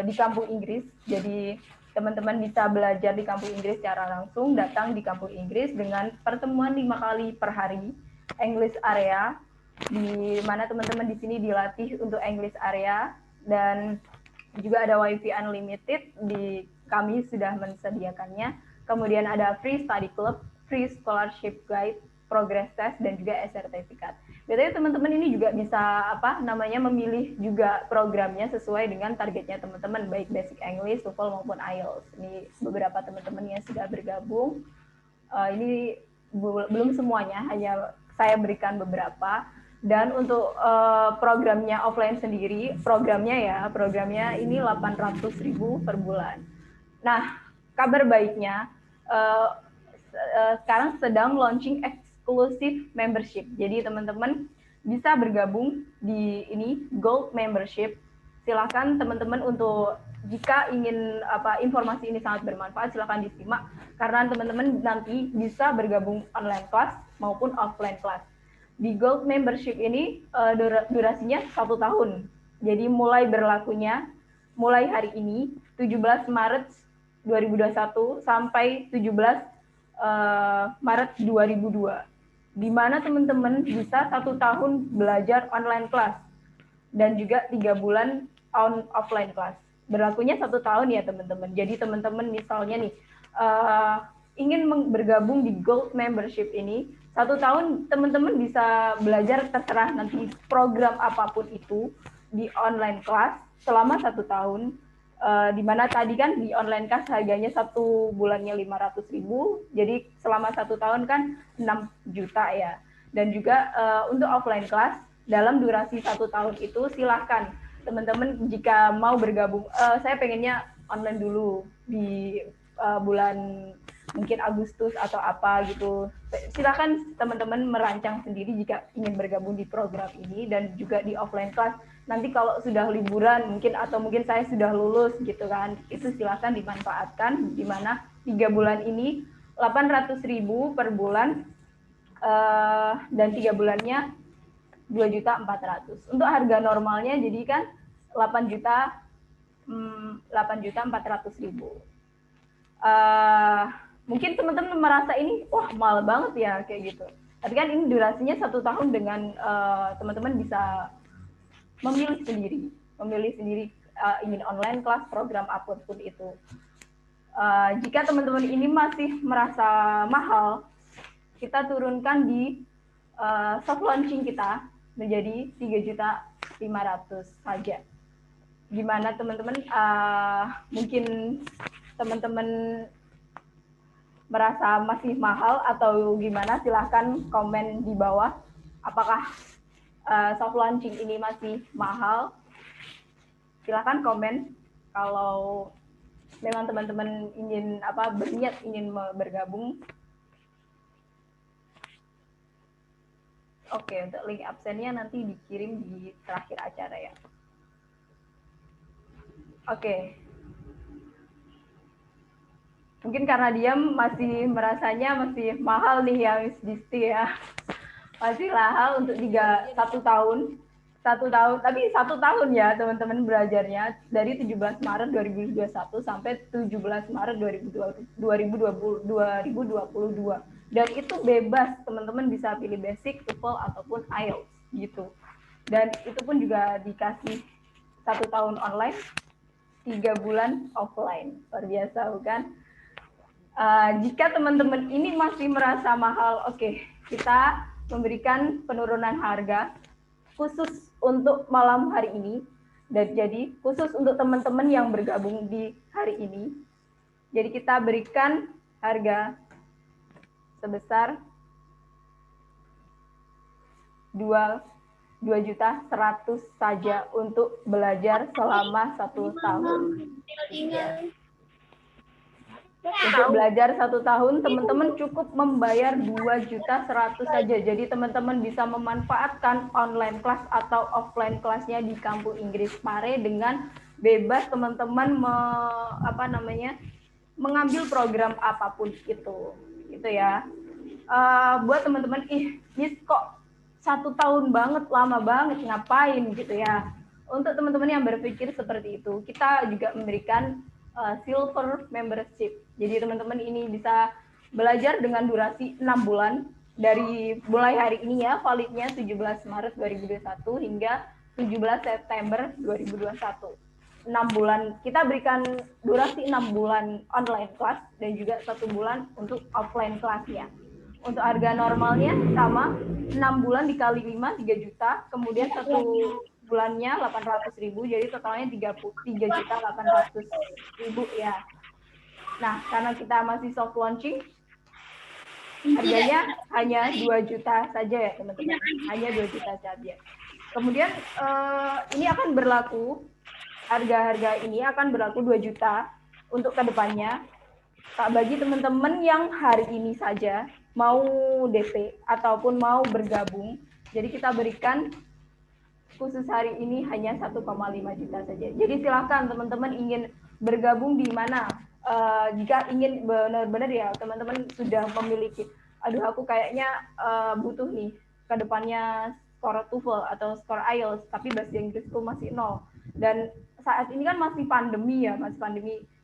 di Kampung Inggris. Jadi teman-teman bisa belajar di Kampung Inggris secara langsung, datang di Kampung Inggris dengan pertemuan 5 kali per hari, English area, di mana teman-teman di sini dilatih untuk English area, dan juga ada WiFi unlimited, kami sudah mensediakannya. Kemudian ada free study club, free scholarship guide, progress test, dan juga e-sertifikat. Biasanya teman-teman ini juga bisa memilih juga programnya sesuai dengan targetnya teman-teman, baik basic English, TOEFL maupun IELTS. Ini beberapa teman-teman yang sudah bergabung. Ini belum semuanya, hanya saya berikan beberapa. Dan untuk programnya offline sendiri, programnya ini 800.000 per bulan. Nah, kabar baiknya sekarang sedang launching exclusive membership. Jadi teman-teman bisa bergabung di ini Gold Membership. Silakan teman-teman untuk jika ingin informasi ini sangat bermanfaat, silakan disimak karena teman-teman nanti bisa bergabung online class maupun offline class. Di Gold Membership ini durasinya 1 tahun. Jadi mulai berlakunya mulai hari ini 17 Maret 2021 sampai 17 Maret 2002, di mana teman-teman bisa 1 tahun belajar online class dan juga 3 bulan offline class. Berlakunya 1 tahun ya teman-teman. Jadi teman-teman misalnya nih ingin bergabung di Gold Membership ini, 1 tahun teman-teman bisa belajar terserah nanti program apapun itu di online class selama 1 tahun. Di mana tadi kan di online class harganya 1 bulannya 500.000, jadi selama 1 tahun kan 6 juta ya. Dan juga untuk offline class dalam durasi 1 tahun itu silahkan teman-teman jika mau bergabung. Saya pengennya online dulu di bulan mungkin Agustus atau apa gitu. Silakan teman-teman merancang sendiri jika ingin bergabung di program ini dan juga di offline class. Nanti kalau sudah liburan mungkin atau mungkin saya sudah lulus gitu kan, itu silakan dimanfaatkan, di mana 3 bulan ini 800.000 per bulan dan 3 bulannya 2.400.000. Untuk harga normalnya jadi kan 8.400.000. Mungkin teman-teman merasa ini wah mahal banget ya kayak gitu. Tapi kan ini durasinya 1 tahun dengan teman-teman bisa memilih sendiri ingin online kelas program apapun itu. Jika teman-teman ini masih merasa mahal, kita turunkan di soft launching kita menjadi 3.500.000 saja. Gimana teman-teman? Mungkin teman-teman merasa masih mahal atau gimana? Silahkan komen di bawah. Apakah soft launching ini masih mahal? Silahkan komen. Kalau memang teman-teman ingin berniat ingin bergabung. Oke, untuk link absennya nanti dikirim di terakhir acara ya. Oke. Mungkin karena dia masih merasanya masih mahal nih ya Miss Disti ya. Masih mahal untuk 1 tahun. 1 tahun, tapi 1 tahun ya teman-teman belajarnya dari 17 Maret 2021 sampai 17 Maret 2022. Dan itu bebas, teman-teman bisa pilih basic, TOEFL ataupun IELTS gitu. Dan itu pun juga dikasih 1 tahun online, 3 bulan offline. Luar biasa bukan? Jika teman-teman ini masih merasa mahal, oke, kita memberikan penurunan harga khusus untuk malam hari ini. Dan jadi khusus untuk teman-teman yang bergabung di hari ini. Jadi kita berikan harga sebesar 2.100.000 saja untuk belajar selama 1 tahun. Untuk belajar 1 tahun, teman-teman cukup membayar 2.100.000 saja. Jadi teman-teman bisa memanfaatkan online kelas atau offline kelasnya di Kampung Inggris Pare dengan bebas teman-teman mengambil program apapun itu, gitu ya. Buat teman-teman, Miss kok 1 tahun banget, lama banget, ngapain gitu ya. Untuk teman-teman yang berpikir seperti itu, kita juga memberikan silver membership. Jadi teman-teman ini bisa belajar dengan durasi 6 bulan dari mulai hari ini ya, validnya 17 Maret 2021 hingga 17 September 2021. 6 bulan, kita berikan durasi 6 bulan online kelas dan juga 1 bulan untuk offline kelasnya. Untuk harga normalnya sama, 6 bulan dikali 5, 3 juta, kemudian 1 bulannya 800.000, jadi totalnya 3.800.000 ya. Nah, karena kita masih soft launching, harganya hanya 2 juta saja ya teman-teman, hanya 2 juta saja. Kemudian ini akan berlaku, harga-harga ini akan berlaku 2 juta untuk kedepannya. Bagi teman-teman yang hari ini saja mau DP ataupun mau bergabung, jadi kita berikan khusus hari ini hanya 1,5 juta saja. Jadi silakan teman-teman ingin bergabung di mana. Jika ingin benar-benar ya teman-teman sudah memiliki, aduh aku kayaknya butuh nih ke depannya skor TOEFL atau skor IELTS, tapi bahasa Inggrisku masih 0. Dan saat ini kan masih pandemi ya,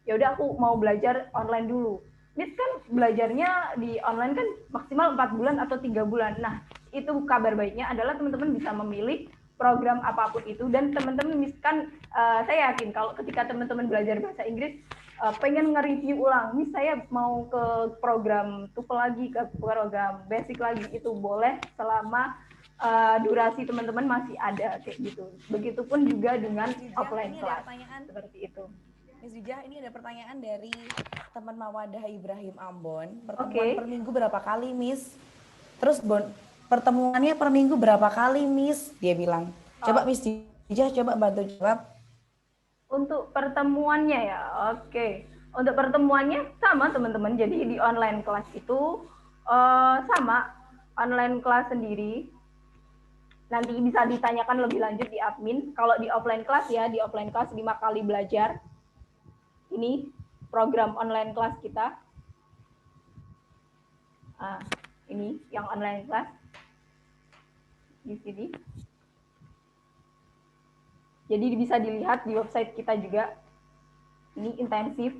ya udah aku mau belajar online dulu. Miss kan belajarnya di online kan maksimal 4 bulan atau 3 bulan. Nah, itu kabar baiknya adalah teman-teman bisa memilih program apapun itu, dan teman-teman kan saya yakin kalau ketika teman-teman belajar bahasa Inggris pengen nge-review ulang, Miss saya mau ke program TOEFL lagi, ke program basic lagi, itu boleh selama durasi teman-teman masih ada kayak gitu. Begitupun juga dengan offline class seperti itu. Miss Wijah, ini ada pertanyaan dari teman Mawadah Ibrahim Ambon. Pertemuan per minggu berapa kali, Miss? Terus pertemuannya per minggu berapa kali, Miss? Dia bilang. Coba Miss Dija, coba bantu jawab. Untuk pertemuannya ya, oke. Untuk pertemuannya sama teman-teman. Jadi di online kelas itu sama online kelas sendiri. Nanti bisa ditanyakan lebih lanjut di admin. Kalau di offline kelas ya, di offline kelas 5 kali belajar. Ini program online kelas kita. Ini yang online kelas. Di sini. Jadi bisa dilihat di website kita juga. Ini intensif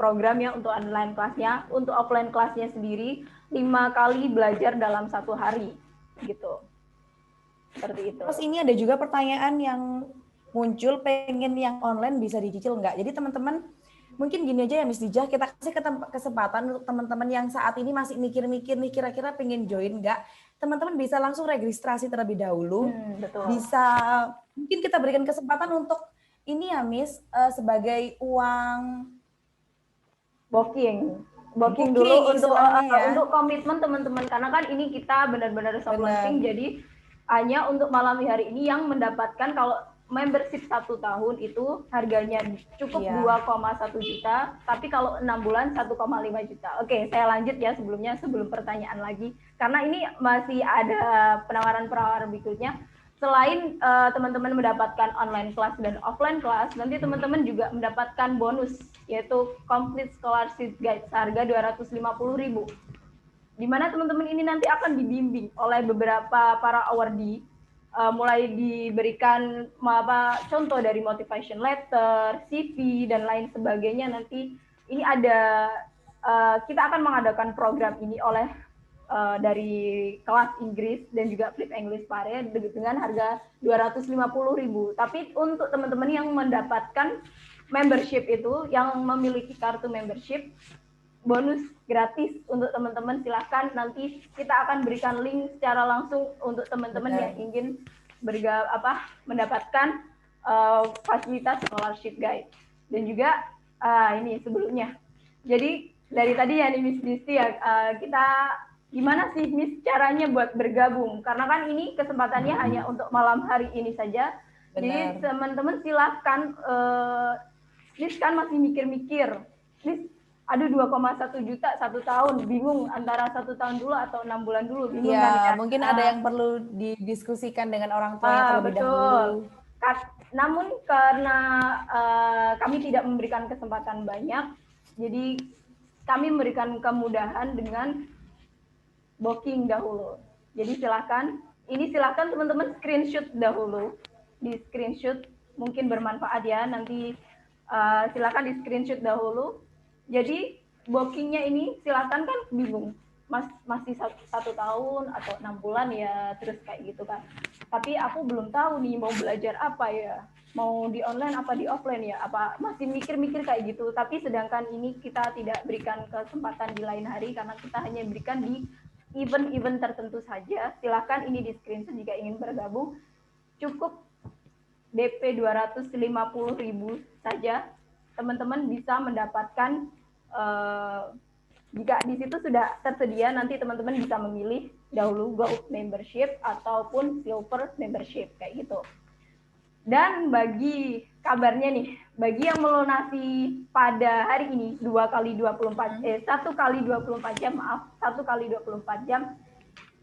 program ya untuk online kelasnya. Untuk offline kelasnya sendiri 5 kali belajar dalam 1 hari gitu. Seperti itu. Terus ini ada juga pertanyaan yang muncul, pengen yang online bisa dicicil nggak? Jadi teman-teman mungkin gini aja ya Miss Dijah, kita kasih kesempatan untuk teman-teman yang saat ini masih mikir-mikir nih kira-kira pengen join nggak? Teman-teman bisa langsung registrasi terlebih dahulu. Betul. Bisa mungkin kita berikan kesempatan untuk ini ya Miss, sebagai uang booking dulu untuk komitmen teman-teman, karena kan ini kita benar-benar soft launching, jadi hanya untuk malam hari ini yang mendapatkan. Kalau membership 1 tahun itu harganya cukup 2,1 juta, tapi kalau 6 bulan 1,5 juta. Oke, saya lanjut ya sebelum pertanyaan lagi, karena ini masih ada penawaran-penawaran berikutnya. Selain teman-teman mendapatkan online class dan offline class, nanti teman-teman juga mendapatkan bonus, yaitu complete scholarship guide seharga 250.000. Di mana teman-teman ini nanti akan dibimbing oleh beberapa para awardee, mulai diberikan contoh dari motivation letter, CV, dan lain sebagainya. Nanti ini ada, kita akan mengadakan program ini oleh dari kelas Inggris dan juga Flip English Pare dengan harga 250.000. Tapi untuk teman-teman yang mendapatkan membership itu, yang memiliki kartu membership, bonus gratis untuk teman-teman. Silahkan, nanti kita akan berikan link secara langsung untuk teman-teman yang ingin mendapatkan fasilitas scholarship guide. Dan juga ini sebelumnya. Jadi dari tadi ya nih Miss Disti ya, kita gimana sih Miss caranya buat bergabung? Karena kan ini kesempatannya hanya untuk malam hari ini saja. Benar. Jadi teman-teman silahkan, Miss kan masih mikir-mikir, Miss aduh 2,1 juta 1 tahun, bingung antara 1 tahun dulu atau 6 bulan dulu, bingung kan ya? Mungkin ada yang perlu didiskusikan dengan orang tuanya terlebih dahulu. Namun karena kami tidak memberikan kesempatan banyak, jadi kami memberikan kemudahan dengan booking dahulu. Jadi silakan teman-teman screenshot dahulu, di screenshot mungkin bermanfaat ya, nanti silakan di screenshot dahulu. Jadi bookingnya ini silakan, kan bingung masih 1 tahun atau 6 bulan ya, terus kayak gitu kan. Tapi aku belum tahu nih mau belajar apa ya, mau di online apa di offline ya, apa masih mikir-mikir kayak gitu. Tapi sedangkan ini kita tidak berikan kesempatan di lain hari, karena kita hanya berikan di event-event tertentu saja. Silakan ini di screenshot jika ingin bergabung. Cukup DP 250.000 saja, teman-teman bisa mendapatkan, jika di situ sudah tersedia, nanti teman-teman bisa memilih dahulu Gold membership ataupun Silver membership kayak gitu. Dan bagi kabarnya nih, bagi yang melunasi pada hari ini 1 kali 24 jam,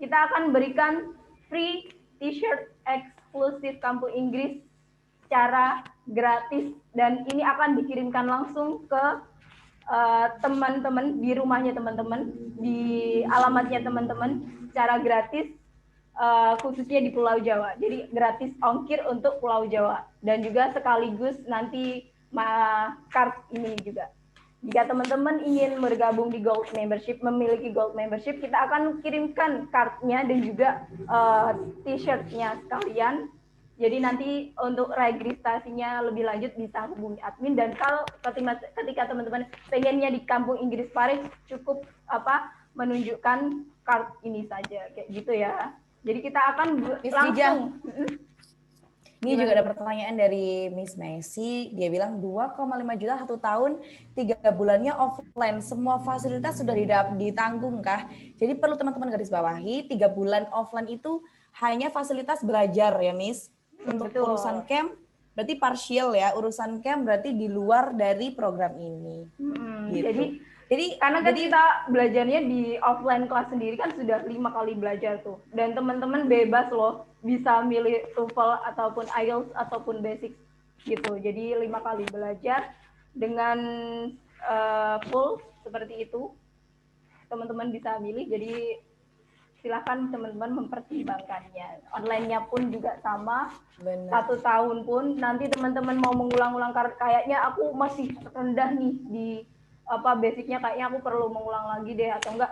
kita akan berikan free t-shirt eksklusif Kampung Inggris secara gratis, dan ini akan dikirimkan langsung ke teman-teman di rumahnya teman-teman, di alamatnya teman-teman secara gratis, khususnya di Pulau Jawa. Jadi gratis ongkir untuk Pulau Jawa, dan juga sekaligus nanti card ini juga. Jika teman-teman ingin bergabung di Gold membership, memiliki Gold membership, kita akan kirimkan cardnya dan juga t-shirtnya sekalian. Jadi nanti untuk registrasinya lebih lanjut bisa hubungi admin. Dan kalau ketika teman-teman pengennya di Kampung Inggris Paris, cukup menunjukkan card ini saja kayak gitu ya. Jadi kita akan langsung. Ini juga ada pertanyaan dari Miss Messi, dia bilang 2,5 juta 1 tahun, 3 bulannya offline, semua fasilitas sudah ditanggung kah? Jadi perlu teman-teman garis bawahi, 3 bulan offline itu hanya fasilitas belajar ya Miss. Untuk Betul. urusan camp berarti partial ya, urusan camp berarti di luar dari program ini. Gitu. Jadi karena kan kita belajarnya di offline kelas sendiri kan sudah 5 kali belajar tuh, dan teman-teman bebas loh bisa milih TOEFL ataupun IELTS ataupun basic gitu. Jadi 5 kali belajar dengan full seperti itu, teman-teman bisa milih. Jadi silakan teman-teman mempertimbangkannya. Online-nya pun juga sama. Benar. 1 tahun pun nanti teman-teman mau mengulang-ulang, kayaknya aku masih rendah nih di basicnya, kayaknya aku perlu mengulang lagi deh, atau enggak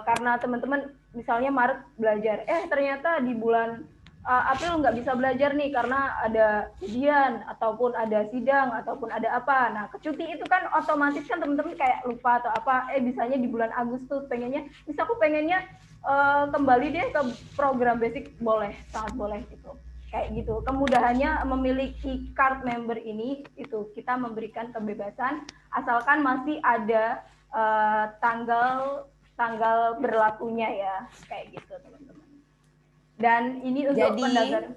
karena teman-teman misalnya Maret belajar, ternyata di bulan April nggak bisa belajar nih karena ada ujian ataupun ada sidang ataupun ada apa. Nah, kecuti itu kan otomatis kan teman-teman kayak lupa atau apa, bisanya di bulan Agustus aku pengennya kembali deh ke program basic, boleh, sangat boleh gitu. Kayak gitu. Kemudahannya memiliki card member ini itu kita memberikan kebebasan asalkan masih ada tanggal berlakunya ya, kayak gitu teman-teman. Dan ini untuk pendaftaran.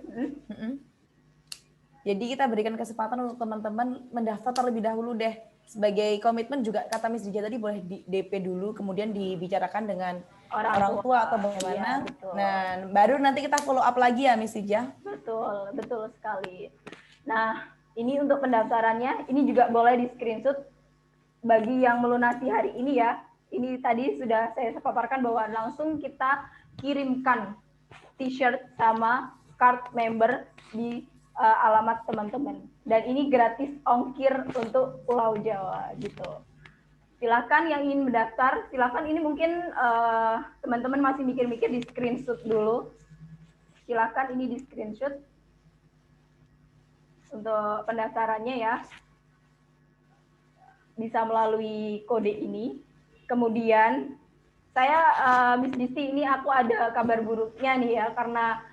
Jadi kita berikan kesempatan untuk teman-teman mendaftar terlebih dahulu deh. Sebagai komitmen juga kata Miss Dija tadi boleh di DP dulu, kemudian dibicarakan dengan orang tua atau bagaimana. Ya, nah, baru nanti kita follow up lagi ya Miss Dija. Betul, betul sekali. Nah, ini untuk pendaftarannya, ini juga boleh di screenshot bagi yang melunasi hari ini ya. Ini tadi sudah saya paparkan bahwa langsung kita kirimkan t-shirt sama card member di alamat teman-teman. Dan ini gratis ongkir untuk Pulau Jawa gitu. Silakan yang ingin mendaftar, silakan. Ini mungkin teman-teman masih mikir-mikir, di screenshot dulu. Silakan ini di screenshot untuk pendaftarannya ya. Bisa melalui kode ini. Kemudian saya Miss Disti, ini aku ada kabar buruknya nih ya, karena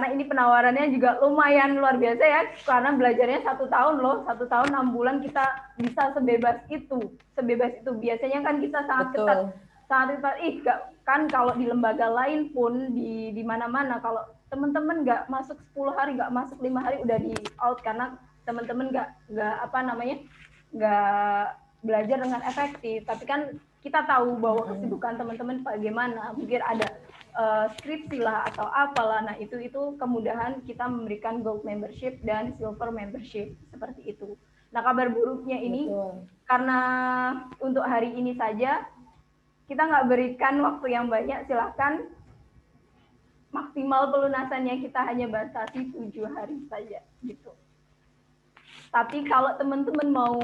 ini penawarannya juga lumayan luar biasa ya, karena belajarnya 1 tahun loh, 1 tahun 6 bulan kita bisa sebebas itu. Biasanya kan kita sangat ketat, kan kalau di lembaga lain pun di mana-mana, kalau teman-teman nggak masuk 10 hari, nggak masuk 5 hari udah di out karena teman-teman nggak belajar dengan efektif. Tapi kan kita tahu bahwa kesibukan teman-teman bagaimana, mungkin ada skripsi lah atau apalah. Nah, itu kemudahan kita memberikan gold membership dan silver membership seperti itu. Nah, kabar buruknya ini karena untuk hari ini saja kita nggak berikan waktu yang banyak. Silahkan, maksimal pelunasannya kita hanya batasi 7 hari saja gitu. Tapi kalau teman-teman mau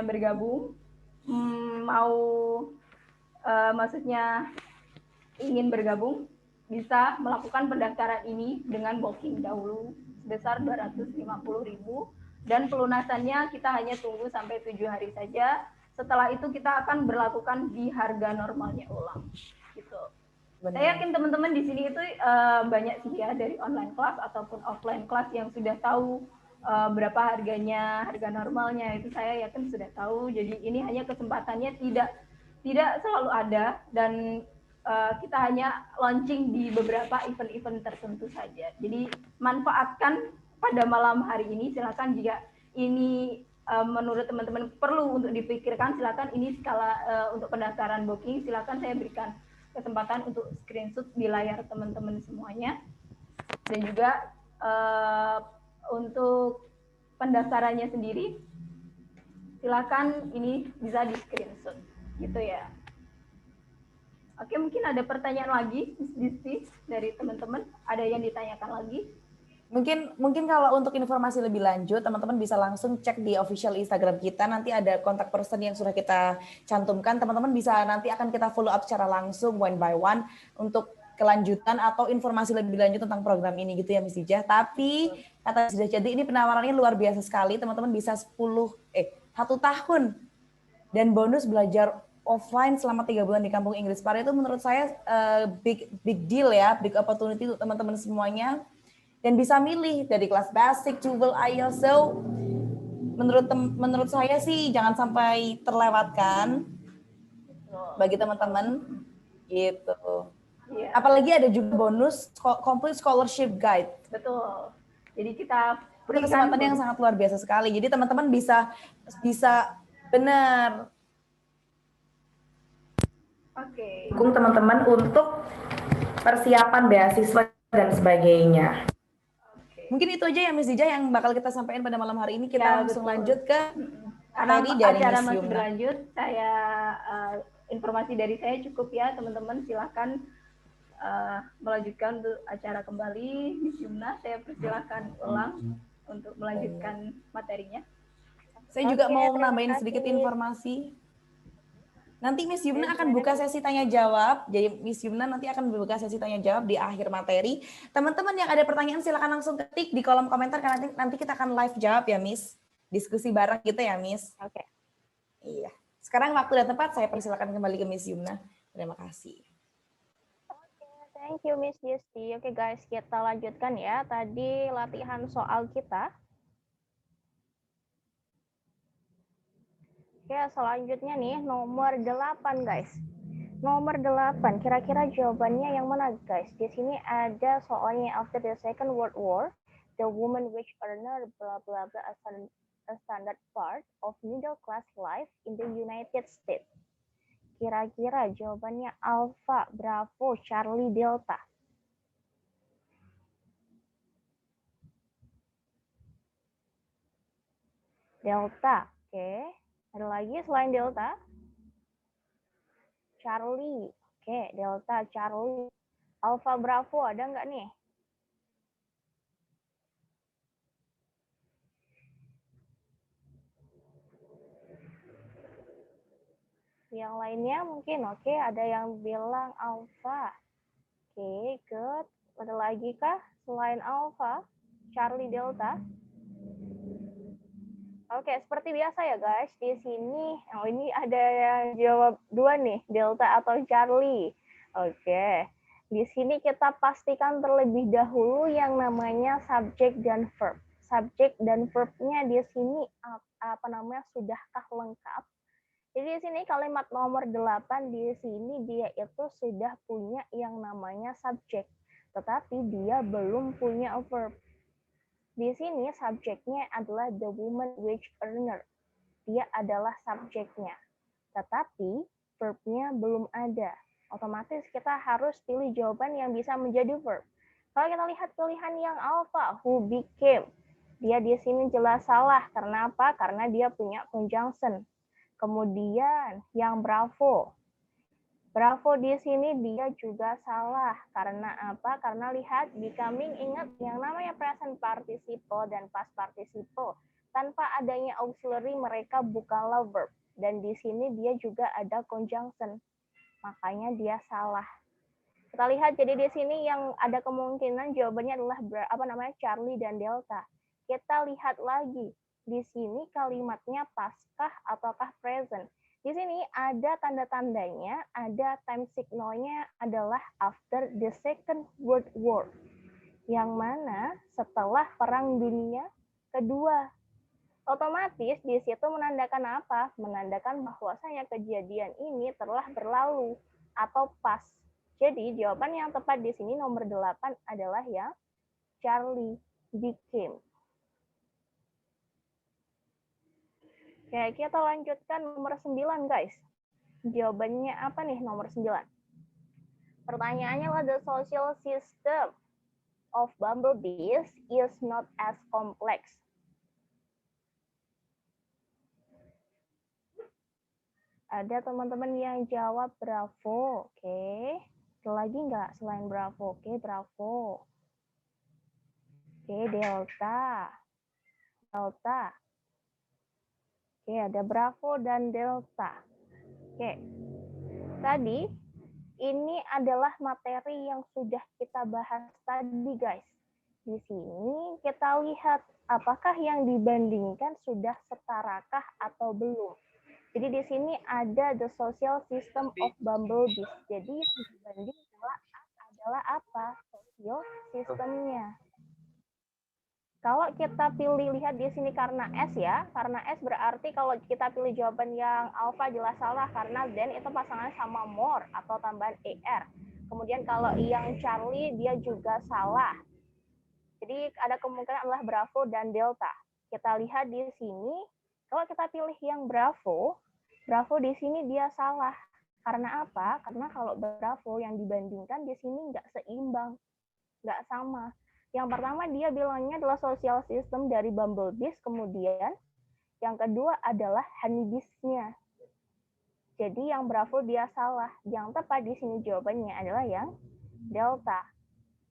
bergabung, maksudnya ingin bergabung, bisa melakukan pendaftaran ini dengan booking dahulu sebesar 250.000 dan pelunasannya kita hanya tunggu sampai 7 hari saja. Setelah itu kita akan berlakukan di harga normalnya ulang gitu. Benar. Saya yakin teman-teman di sini itu banyak sih ya, dari online kelas ataupun offline kelas yang sudah tahu berapa harganya, harga normalnya itu saya yakin sudah tahu. Jadi ini hanya kesempatannya tidak selalu ada, dan kita hanya launching di beberapa event-event tertentu saja. Jadi manfaatkan pada malam hari ini. Silakan jika ini menurut teman-teman perlu untuk dipikirkan, silakan ini skala untuk pendaftaran booking. Silakan saya berikan kesempatan untuk screenshot di layar teman-teman semuanya. Dan juga untuk pendaftarannya sendiri, silakan ini bisa di screenshot gitu ya. Oke, mungkin ada pertanyaan lagi dari teman-teman, ada yang ditanyakan lagi? Mungkin kalau untuk informasi lebih lanjut, teman-teman bisa langsung cek di official Instagram kita, nanti ada kontak person yang sudah kita cantumkan, teman-teman bisa, nanti akan kita follow up secara langsung one by one untuk kelanjutan atau informasi lebih lanjut tentang program ini gitu ya Miss Dija. Tapi kata sudah jadi ini penawarannya luar biasa sekali, teman-teman bisa 1 tahun dan bonus belajar offline selama 3 bulan di Kampung Inggris Pare. Itu menurut saya big deal ya, big opportunity untuk teman-teman semuanya. dan bisa milih dari kelas basic, TOEFL, IELTS. So menurut saya sih jangan sampai terlewatkan bagi teman-teman gitu. Iya. Apalagi ada juga bonus complete scholarship guide. Betul. Jadi kita Itu kesempatan yang sangat luar biasa sekali. Jadi teman-teman bisa benar. Oke. Dukung teman-teman untuk persiapan beasiswa dan sebagainya. Mungkin itu aja ya Miss Dija yang bakal kita sampaikan pada malam hari ini. Kita langsung lanjut ke karena materi dari acara Miss masih Yumna. berlanjut. Saya informasi dari saya cukup ya teman-teman. Silahkan melanjutkan untuk acara kembali. Miss Yumna, saya persilahkan ulang untuk melanjutkan materinya. Saya juga mau nambahin sedikit informasi. Nanti Miss Yumna akan buka sesi tanya jawab. Jadi Miss Yumna nanti akan buka sesi tanya jawab di akhir materi. Teman-teman yang ada pertanyaan silakan langsung ketik di kolom komentar karena nanti kita akan live jawab ya Miss. Diskusi bareng gitu ya Miss. Oke. Iya. Sekarang waktu dan tempat saya persilakan kembali ke Miss Yumna. Terima kasih. Oke, thank you Miss Yusti. Oke guys, kita lanjutkan ya. Tadi latihan soal kita. Oke, selanjutnya nih nomor 8 guys. Nomor 8, kira-kira jawabannya yang mana guys? Di sini ada soalnya after the Second World War, the woman wage earner blah blah blah a standard part of middle class life in the United States. Kira-kira jawabannya Alpha, Bravo, Charlie, Delta. Delta, oke. Ada lagi selain Delta? Charlie, oke. Delta, Charlie. Alpha, Bravo, ada nggak nih? Yang lainnya mungkin, oke. Ada yang bilang Alpha. Oke, good. Ada lagi kah selain Alpha, Charlie, Delta? Oke, seperti biasa ya guys, di sini ini ada yang jawab 2 nih, Delta atau Charlie. Oke, di sini kita pastikan terlebih dahulu yang namanya subjek dan verb. Subjek dan verbnya di sini sudahkah lengkap? Jadi di sini kalimat nomor 8 di sini dia itu sudah punya yang namanya subjek, tetapi dia belum punya verb. Di sini subjeknya adalah the woman wage earner. Dia adalah subjeknya. Tetapi verbnya belum ada. Otomatis kita harus pilih jawaban yang bisa menjadi verb. Kalau kita lihat pilihan yang alpha, who became. Dia di sini jelas salah. Karena apa? Karena dia punya conjunction. Kemudian yang bravo. Bravo di sini dia juga salah. Karena apa? Karena lihat becoming, ingat yang namanya present participle dan past participle. Tanpa adanya auxiliary mereka bukanlah verb. Dan di sini dia juga ada conjunction. Makanya dia salah. Kita lihat jadi di sini yang ada kemungkinan jawabannya adalah Charlie dan Delta. Kita lihat lagi. Di sini kalimatnya paskah ataukah present. Di sini ada tanda-tandanya, ada time signalnya adalah after the Second World War. Yang mana setelah Perang Dunia Kedua. Otomatis di situ menandakan apa? Menandakan bahwasanya kejadian ini telah berlalu atau pas. Jadi jawaban yang tepat di sini nomor 8 adalah yang Charlie became. Oke, kita lanjutkan nomor 9, guys. Jawabannya apa nih nomor 9? Pertanyaannya adalah the social system of bumblebees is not as complex. Ada teman-teman yang jawab bravo. Oke. Ada lagi nggak selain bravo? Oke, bravo. Oke, delta. Delta. Oke, ada bravo dan delta. Oke. Tadi ini adalah materi yang sudah kita bahas tadi, guys. Di sini kita lihat apakah yang dibandingkan sudah setarakah atau belum. Jadi di sini ada the social system of bumblebees. Jadi yang dibanding adalah apa? Social systemnya. Kalau kita pilih, lihat di sini karena S ya, karena S berarti kalau kita pilih jawaban yang alpha jelas salah, karena then itu pasangannya sama more atau tambahan ER. Kemudian kalau yang Charlie dia juga salah. Jadi ada kemungkinan adalah Bravo dan Delta. Kita lihat di sini, kalau kita pilih yang Bravo, Bravo di sini dia salah. Karena apa? Karena kalau Bravo yang dibandingkan di sini nggak seimbang, nggak sama. Yang pertama dia bilangnya adalah social system dari bumblebees, kemudian yang kedua adalah honeybees-nya. Jadi yang Bravo dia salah. Yang tepat di sini jawabannya adalah yang Delta.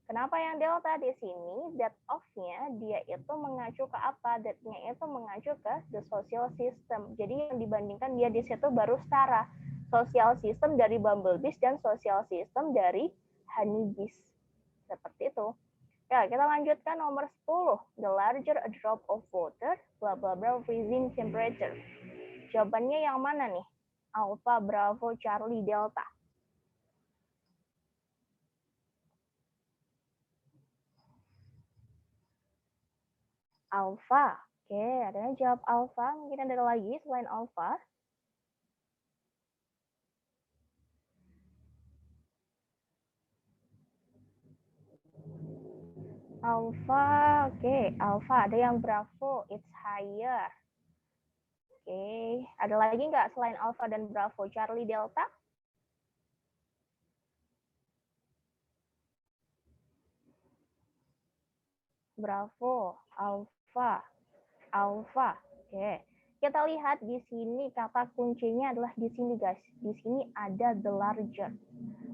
Kenapa yang Delta di sini? That of-nya dia itu mengacu ke apa? That-nya itu mengacu ke the social system. Jadi yang dibandingkan dia di situ baru setara. Social system dari bumblebees dan social system dari honeybees. Seperti itu. Ya, kita lanjutkan nomor 10. The larger a drop of water, bla bla bla, freezing temperature. Jawabannya yang mana nih? Alpha, Bravo, Charlie, Delta. Alpha. Oke, ada yang jawab Alpha. Mungkin ada lagi selain Alpha. Alpha, oke. Alpha, ada yang Bravo, it's higher. Oke, ada lagi nggak selain Alpha dan Bravo? Charlie, Delta? Bravo, Alpha, Alpha. Oke, kita lihat di sini kata kuncinya adalah di sini guys. Di sini ada the larger.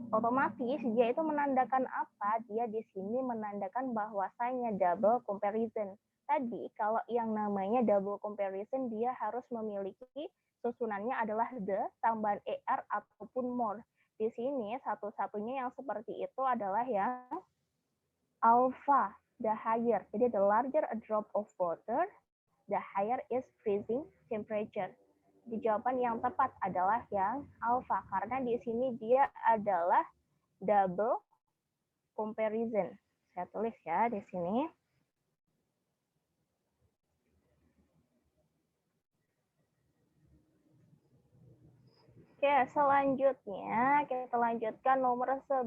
Otomatis dia itu menandakan apa? Dia di sini menandakan bahwasanya double comparison. Tadi kalau yang namanya double comparison dia harus memiliki susunannya adalah the tambahan er ataupun more. Di sini satu-satunya yang seperti itu adalah yang alpha, the higher. Jadi the larger a drop of water, the higher is freezing temperature. Di jawaban yang tepat adalah yang alpha karena di sini dia adalah double comparison. Saya tulis ya di sini. Oke, selanjutnya kita lanjutkan nomor 11.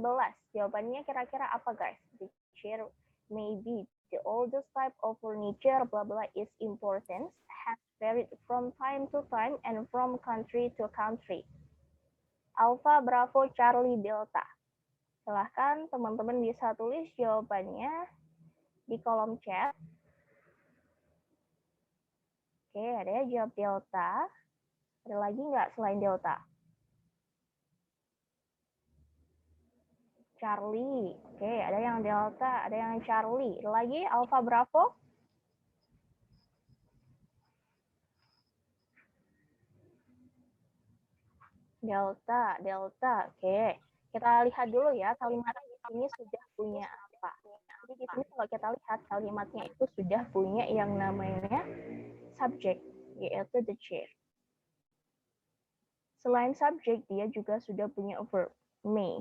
Jawabannya kira-kira apa guys? The chair may be the oldest type of furniture, blah blah is important, has varied from time to time and from country to country. Alpha, Bravo, Charlie, Delta. Silahkan teman-teman bisa tulis jawabannya di kolom chat. Oke, ada ya jawab Delta. Ada lagi nggak selain Delta? Charlie. Oke, ada yang Delta, ada yang Charlie. Ada lagi Alpha, Bravo. Delta, Delta. Oke, kita lihat dulu ya kalimat ini sudah punya apa. Jadi di sini kalau kita lihat kalimatnya itu sudah punya yang namanya subject, yaitu the chair. Selain subject, dia juga sudah punya verb, may.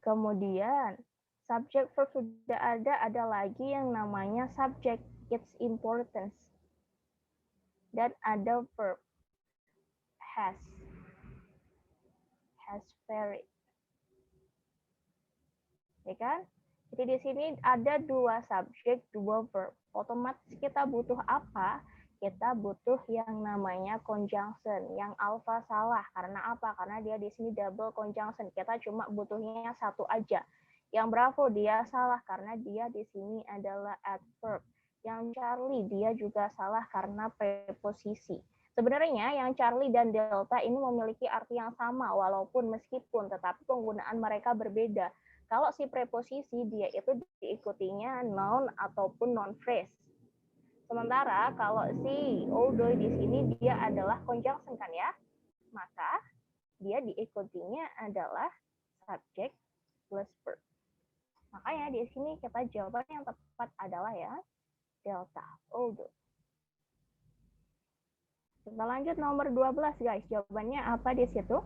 Kemudian, subject verb sudah ada lagi yang namanya subject, its importance. Dan ada verb, has varied. Ya kan? Jadi di sini ada dua subjek, dua verb. Otomatis kita butuh apa? Kita butuh yang namanya conjunction. Yang alpha salah. Karena apa? Karena dia di sini double conjunction. Kita cuma butuhnya satu aja. Yang Bravo dia salah karena dia di sini adalah adverb. Yang Charlie dia juga salah karena preposisi. Sebenarnya yang Charlie dan Delta ini memiliki arti yang sama walaupun meskipun tetapi penggunaan mereka berbeda. Kalau si preposisi dia itu diikutinya noun ataupun non phrase. Sementara kalau si although di sini dia adalah conjunction kan ya, maka dia diikutinya adalah subject plus verb. Makanya di sini kita jawaban yang tepat adalah ya Delta, although. Kita lanjut nomor 12 guys. Jawabannya apa di situ?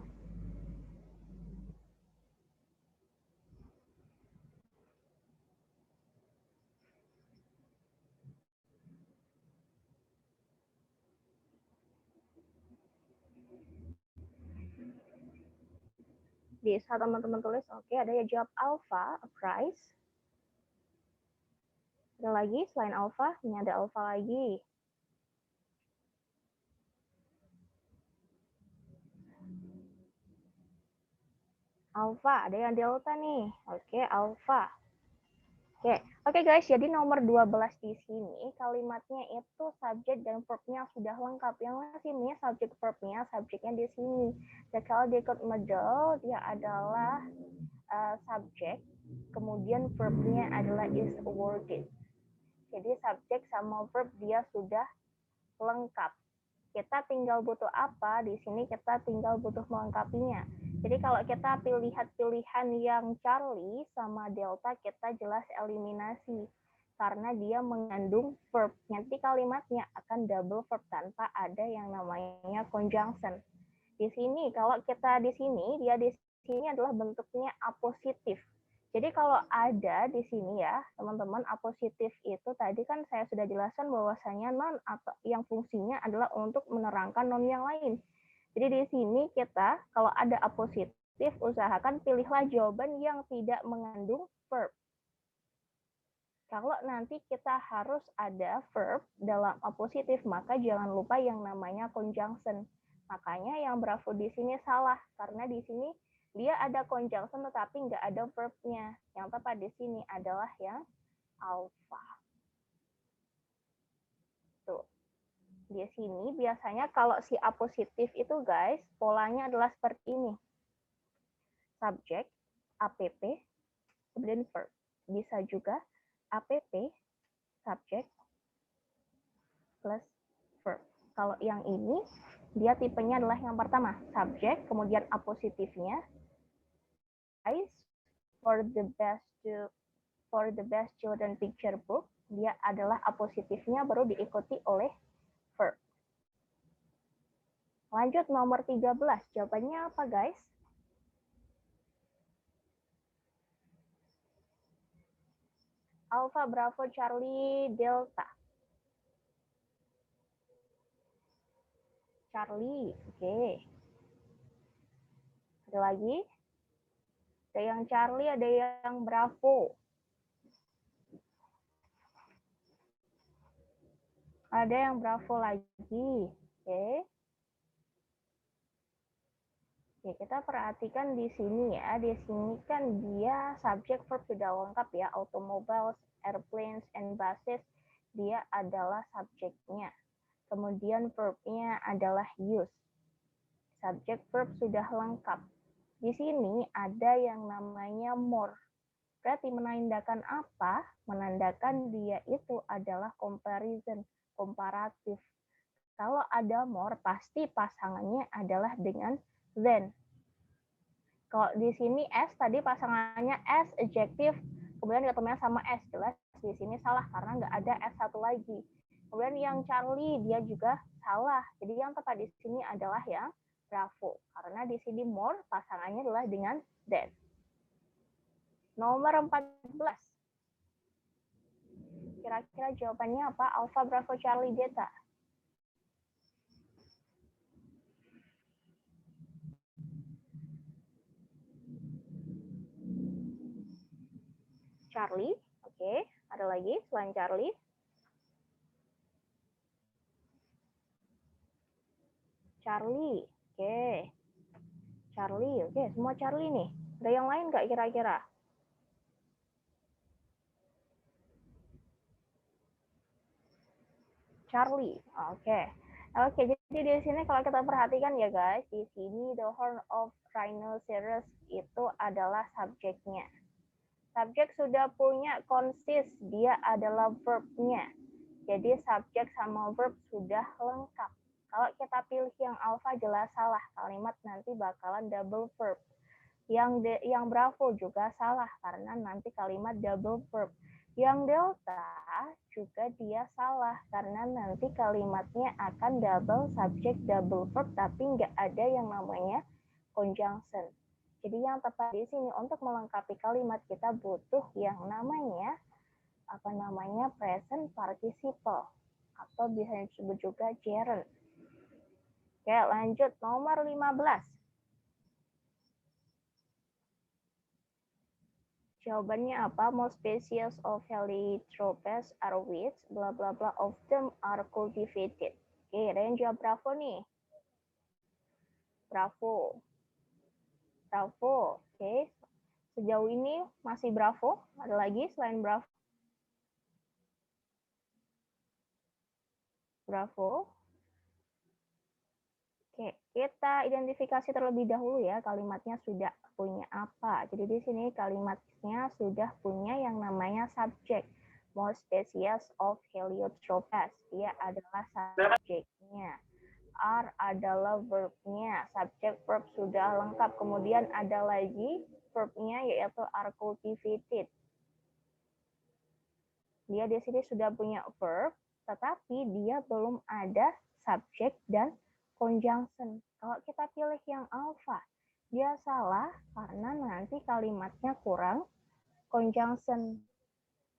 Bisa teman-teman tulis. Oke, ada ya jawab alpha, a price. Ada lagi selain alpha, ini ada alpha lagi. Alpha, ada yang delta nih. Oke, alpha. Oke guys, jadi nomor 12 di sini kalimatnya itu subjek dan verb-nya sudah lengkap. Yang sini subjek verb-nya, subjeknya di sini. Jadi kalau di ikut middle, dia adalah subjek, kemudian verb-nya adalah is awarded. Jadi subjek sama verb dia sudah lengkap. Kita tinggal butuh apa? Di sini kita tinggal butuh melengkapinya. Jadi kalau kita pilihan yang Charlie sama Delta, kita jelas eliminasi. Karena dia mengandung verb. Nanti kalimatnya akan double verb tanpa ada yang namanya conjunction. Di sini, kalau kita di sini, dia di sini adalah bentuknya apositif. Jadi kalau ada di sini ya, teman-teman, apositif itu tadi kan saya sudah jelaskan bahwasanya non atau yang fungsinya adalah untuk menerangkan non yang lain. Jadi di sini kita kalau ada apositif, usahakan pilihlah jawaban yang tidak mengandung verb. Kalau nanti kita harus ada verb dalam apositif, maka jangan lupa yang namanya conjunction. Makanya yang Bravo di sini salah, karena di sini dia ada conjunction tetapi nggak ada verb-nya. Yang tepat di sini adalah yang alpha. Tuh. Di sini biasanya kalau si apositif itu guys, polanya adalah seperti ini. Subjek, app, kemudian verb. Bisa juga app, subjek, plus verb. Kalau yang ini, dia tipenya adalah yang pertama, subjek, kemudian apositifnya, for the best children picture book, dia adalah apositifnya baru diikuti oleh verb. Lanjut nomor 13, jawabannya apa guys? Alpha, Bravo, Charlie, Delta. Charlie, oke. Ada lagi? Ada yang Charlie, ada yang Bravo. Ada yang Bravo lagi. Oke. Oke, kita perhatikan di sini ya. Di sini kan dia subjek verb sudah lengkap ya. Automobiles, airplanes, and buses. Dia adalah subjeknya. Kemudian verb-nya adalah use. Subjek verb sudah lengkap. Di sini ada yang namanya more. Berarti menandakan apa? Menandakan dia itu adalah comparison, komparatif. Kalau ada more, pasti pasangannya adalah dengan than. Kalau di sini S tadi pasangannya S adjective, kemudian ketemunya sama S, jelas di sini salah karena nggak ada S satu lagi. Kemudian yang Charlie dia juga salah. Jadi yang tepat di sini adalah yang Bravo karena di sini more pasangannya adalah dengan than. Nomor 14. Kira-kira jawabannya apa? Alpha, Bravo, Charlie, Delta. Charlie, oke. Ada lagi selain Charlie? Charlie, oke. Charlie, oke. Semua Charlie nih. Ada yang lain nggak kira-kira? Charlie, oke. Oke, jadi di sini kalau kita perhatikan ya guys, di sini the horn of rhinoceros itu adalah subjeknya. Subjek sudah punya consist, dia adalah verb-nya. Jadi subjek sama verb sudah lengkap. Kalau kita pilih yang alpha jelas salah, kalimat nanti bakalan double verb. Yang Bravo juga salah karena nanti kalimat double verb. Yang Delta juga dia salah karena nanti kalimatnya akan double subject double verb tapi nggak ada yang namanya conjunction. Jadi yang tepat di sini untuk melengkapi kalimat kita butuh yang namanya present participle atau bisa disebut juga gerund. Oke, lanjut nomor 15. Jawabannya apa? Most species of Heliothropus are which, bla bla bla, of them are cultivated. Oke, ada yang jawab bravo nih. Bravo. Bravo. Oke. Sejauh ini masih bravo. Ada lagi selain bravo? Bravo. Oke, kita identifikasi terlebih dahulu ya kalimatnya sudah punya apa. Jadi di sini kalimatnya sudah punya yang namanya subjek. Most species of Heliothropus. Dia adalah subjeknya. Are adalah verbnya. Subjek verb sudah lengkap. Kemudian ada lagi verbnya yaitu are cultivated. Dia di sini sudah punya verb, tetapi dia belum ada subjek dan conjunction. Kalau kita pilih yang alpha, dia salah karena nanti kalimatnya kurang conjunction.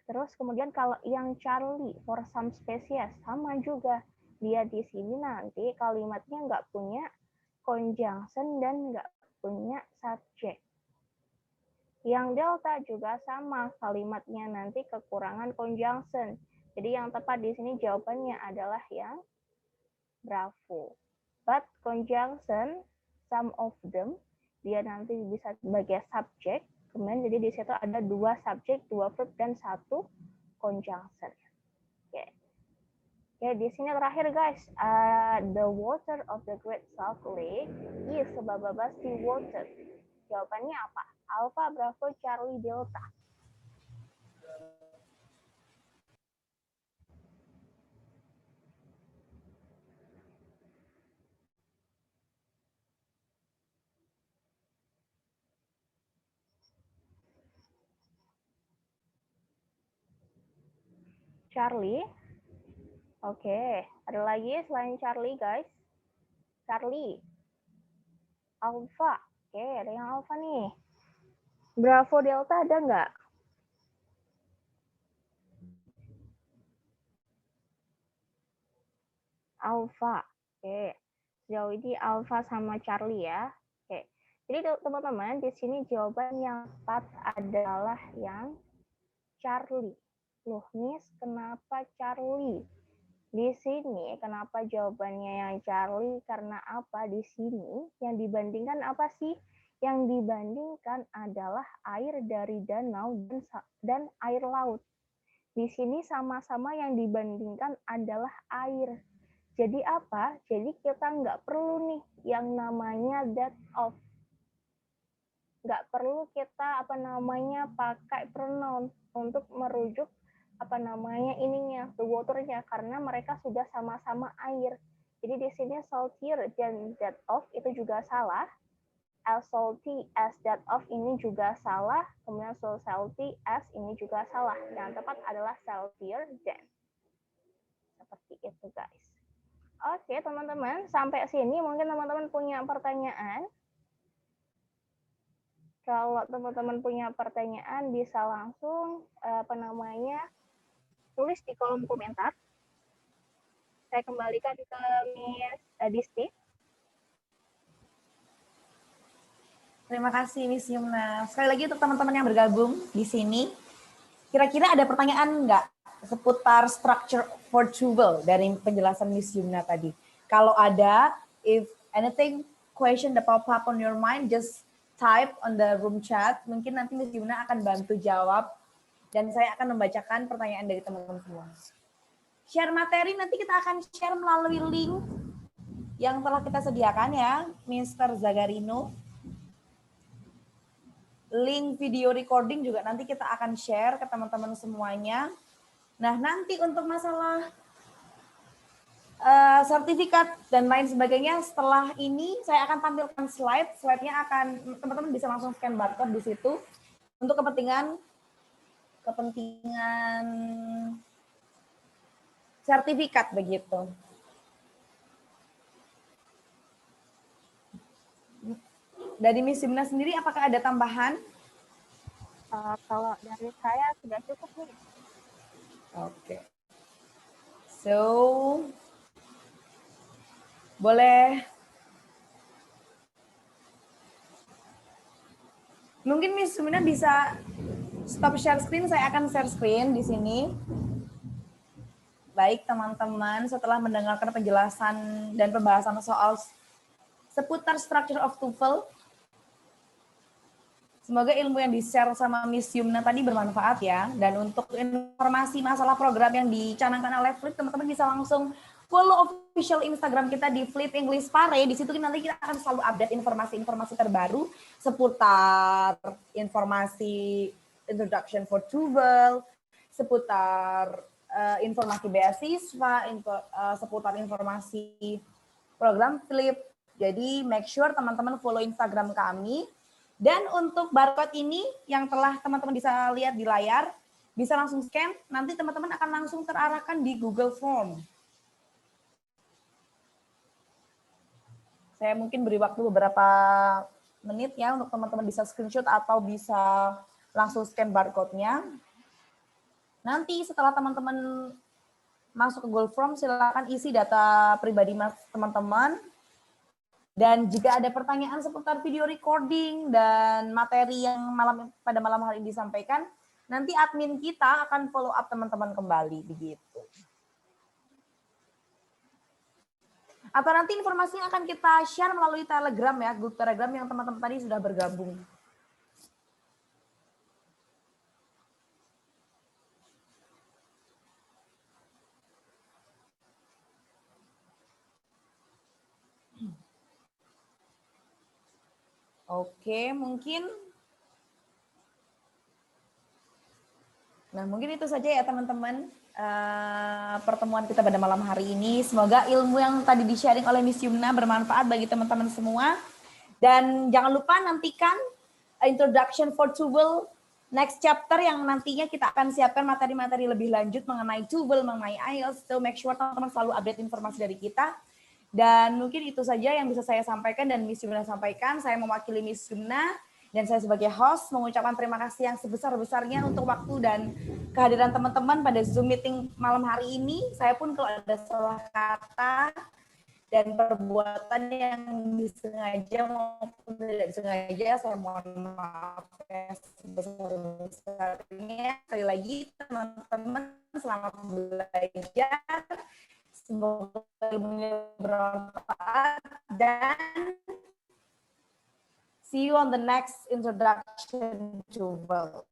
Terus kemudian kalau yang Charlie for some species sama juga. Dia di sini nanti kalimatnya nggak punya conjunction dan nggak punya subjek. Yang delta juga sama, kalimatnya nanti kekurangan conjunction. Jadi yang tepat di sini jawabannya adalah yang bravo. But conjunction, some of them, dia nanti bisa sebagai subjek. Kemudian jadi di situ ada 2 subjek, 2 verb, dan 1 conjunction. Oke. Oke, di sini terakhir guys, the water of the Great Salt Lake is baba sea water. Jawabannya apa? Alpha, Bravo, Charlie, Delta. Charlie. Oke, ada lagi selain Charlie guys. Charlie. Alpha. Oke, ada yang Alpha nih. Bravo, Delta ada nggak? Alpha. Oke. Sejauh ini Alpha sama Charlie ya. Oke. Jadi teman-teman, di sini jawaban yang tepat adalah yang Charlie. Loh, Miss, kenapa Charlie? Di sini kenapa jawabannya yang Charlie? Karena apa? Di sini yang dibandingkan apa sih? Yang dibandingkan adalah air dari danau dan air laut. Di sini sama-sama yang dibandingkan adalah air. Jadi apa? Jadi kita nggak perlu nih yang namanya that of. Nggak perlu kita pakai pronoun untuk merujuk ininya, the water-nya, karena mereka sudah sama-sama air. Jadi di sini saltier dan that of itu juga salah. As salty as that of ini juga salah. Kemudian so salty as ini juga salah. Yang tepat adalah saltier than. Seperti itu guys. Oke teman-teman, sampai sini mungkin teman-teman punya pertanyaan. Kalau teman-teman punya pertanyaan bisa langsung tulis di kolom komentar. Saya kembalikan ke Miss Disti. Terima kasih Miss Yumna. Sekali lagi untuk teman-teman yang bergabung di sini, kira-kira ada pertanyaan nggak seputar structure for Trouble dari penjelasan Miss Yumna tadi? Kalau ada, if anything question that pop up on your mind, just type on the room chat. Mungkin nanti Miss Yumna akan bantu jawab dan saya akan membacakan pertanyaan dari teman-teman semua. Share materi nanti kita akan share melalui link yang telah kita sediakan ya, Mr. Zagarino. Link video recording juga nanti kita akan share ke teman-teman semuanya. Nah, nanti untuk masalah sertifikat dan lain sebagainya, setelah ini saya akan tampilkan slide. Slide-nya akan teman-teman bisa langsung scan barcode di situ untuk kepentingan sertifikat begitu. Dari Miss Yumna sendiri, apakah ada tambahan? Kalau dari saya sudah cukup nih. Oke. So, boleh. Mungkin Miss Yumna bisa Stop share screen, saya akan share screen di sini. Baik teman-teman, setelah mendengarkan penjelasan dan pembahasan soal seputar structure of tuple, semoga ilmu yang di-share sama Miss Yumna tadi bermanfaat ya. Dan untuk informasi masalah program yang dicanangkan oleh Flip, teman-teman bisa langsung follow official Instagram kita di Flip English Pare. Di situ nanti kita akan selalu update informasi-informasi terbaru seputar informasi introduction for tuple, seputar informasi beasiswa, seputar informasi program Flip. Jadi make sure teman-teman follow Instagram kami. Dan untuk barcode ini yang telah teman-teman bisa lihat di layar, bisa langsung scan, nanti teman-teman akan langsung terarahkan di Google Form. Saya mungkin beri waktu beberapa menit ya untuk teman-teman bisa screenshot atau bisa langsung scan barcode-nya. Nanti setelah teman-teman masuk ke Google Form, silakan isi data pribadi teman-teman. Dan jika ada pertanyaan seputar video recording dan materi yang pada malam hari ini disampaikan, nanti admin kita akan follow up teman-teman kembali begitu. Atau nanti informasinya akan kita share melalui Telegram ya, grup Telegram yang teman-teman tadi sudah bergabung. Oke, mungkin itu saja ya teman-teman pertemuan kita pada malam hari ini. Semoga ilmu yang tadi di-sharing oleh Miss Yumna bermanfaat bagi teman-teman semua. Dan jangan lupa nantikan introduction for tuple next chapter yang nantinya kita akan siapkan materi-materi lebih lanjut mengenai tuple, mengenai IELTS. So make sure teman-teman selalu update informasi dari kita. Dan mungkin itu saja yang bisa saya sampaikan dan Miss Yumna sampaikan. Saya mewakili Miss Yumna dan saya sebagai host mengucapkan terima kasih yang sebesar-besarnya untuk waktu dan kehadiran teman-teman pada Zoom meeting malam hari ini. Saya pun kalau ada salah kata dan perbuatan yang disengaja maupun tidak disengaja, saya mohon maaf ya sebesar-besarnya. Sekali lagi teman-teman, selamat belajar. Semoga ilmunya bermanfaat dan see you on the next introduction to tuple.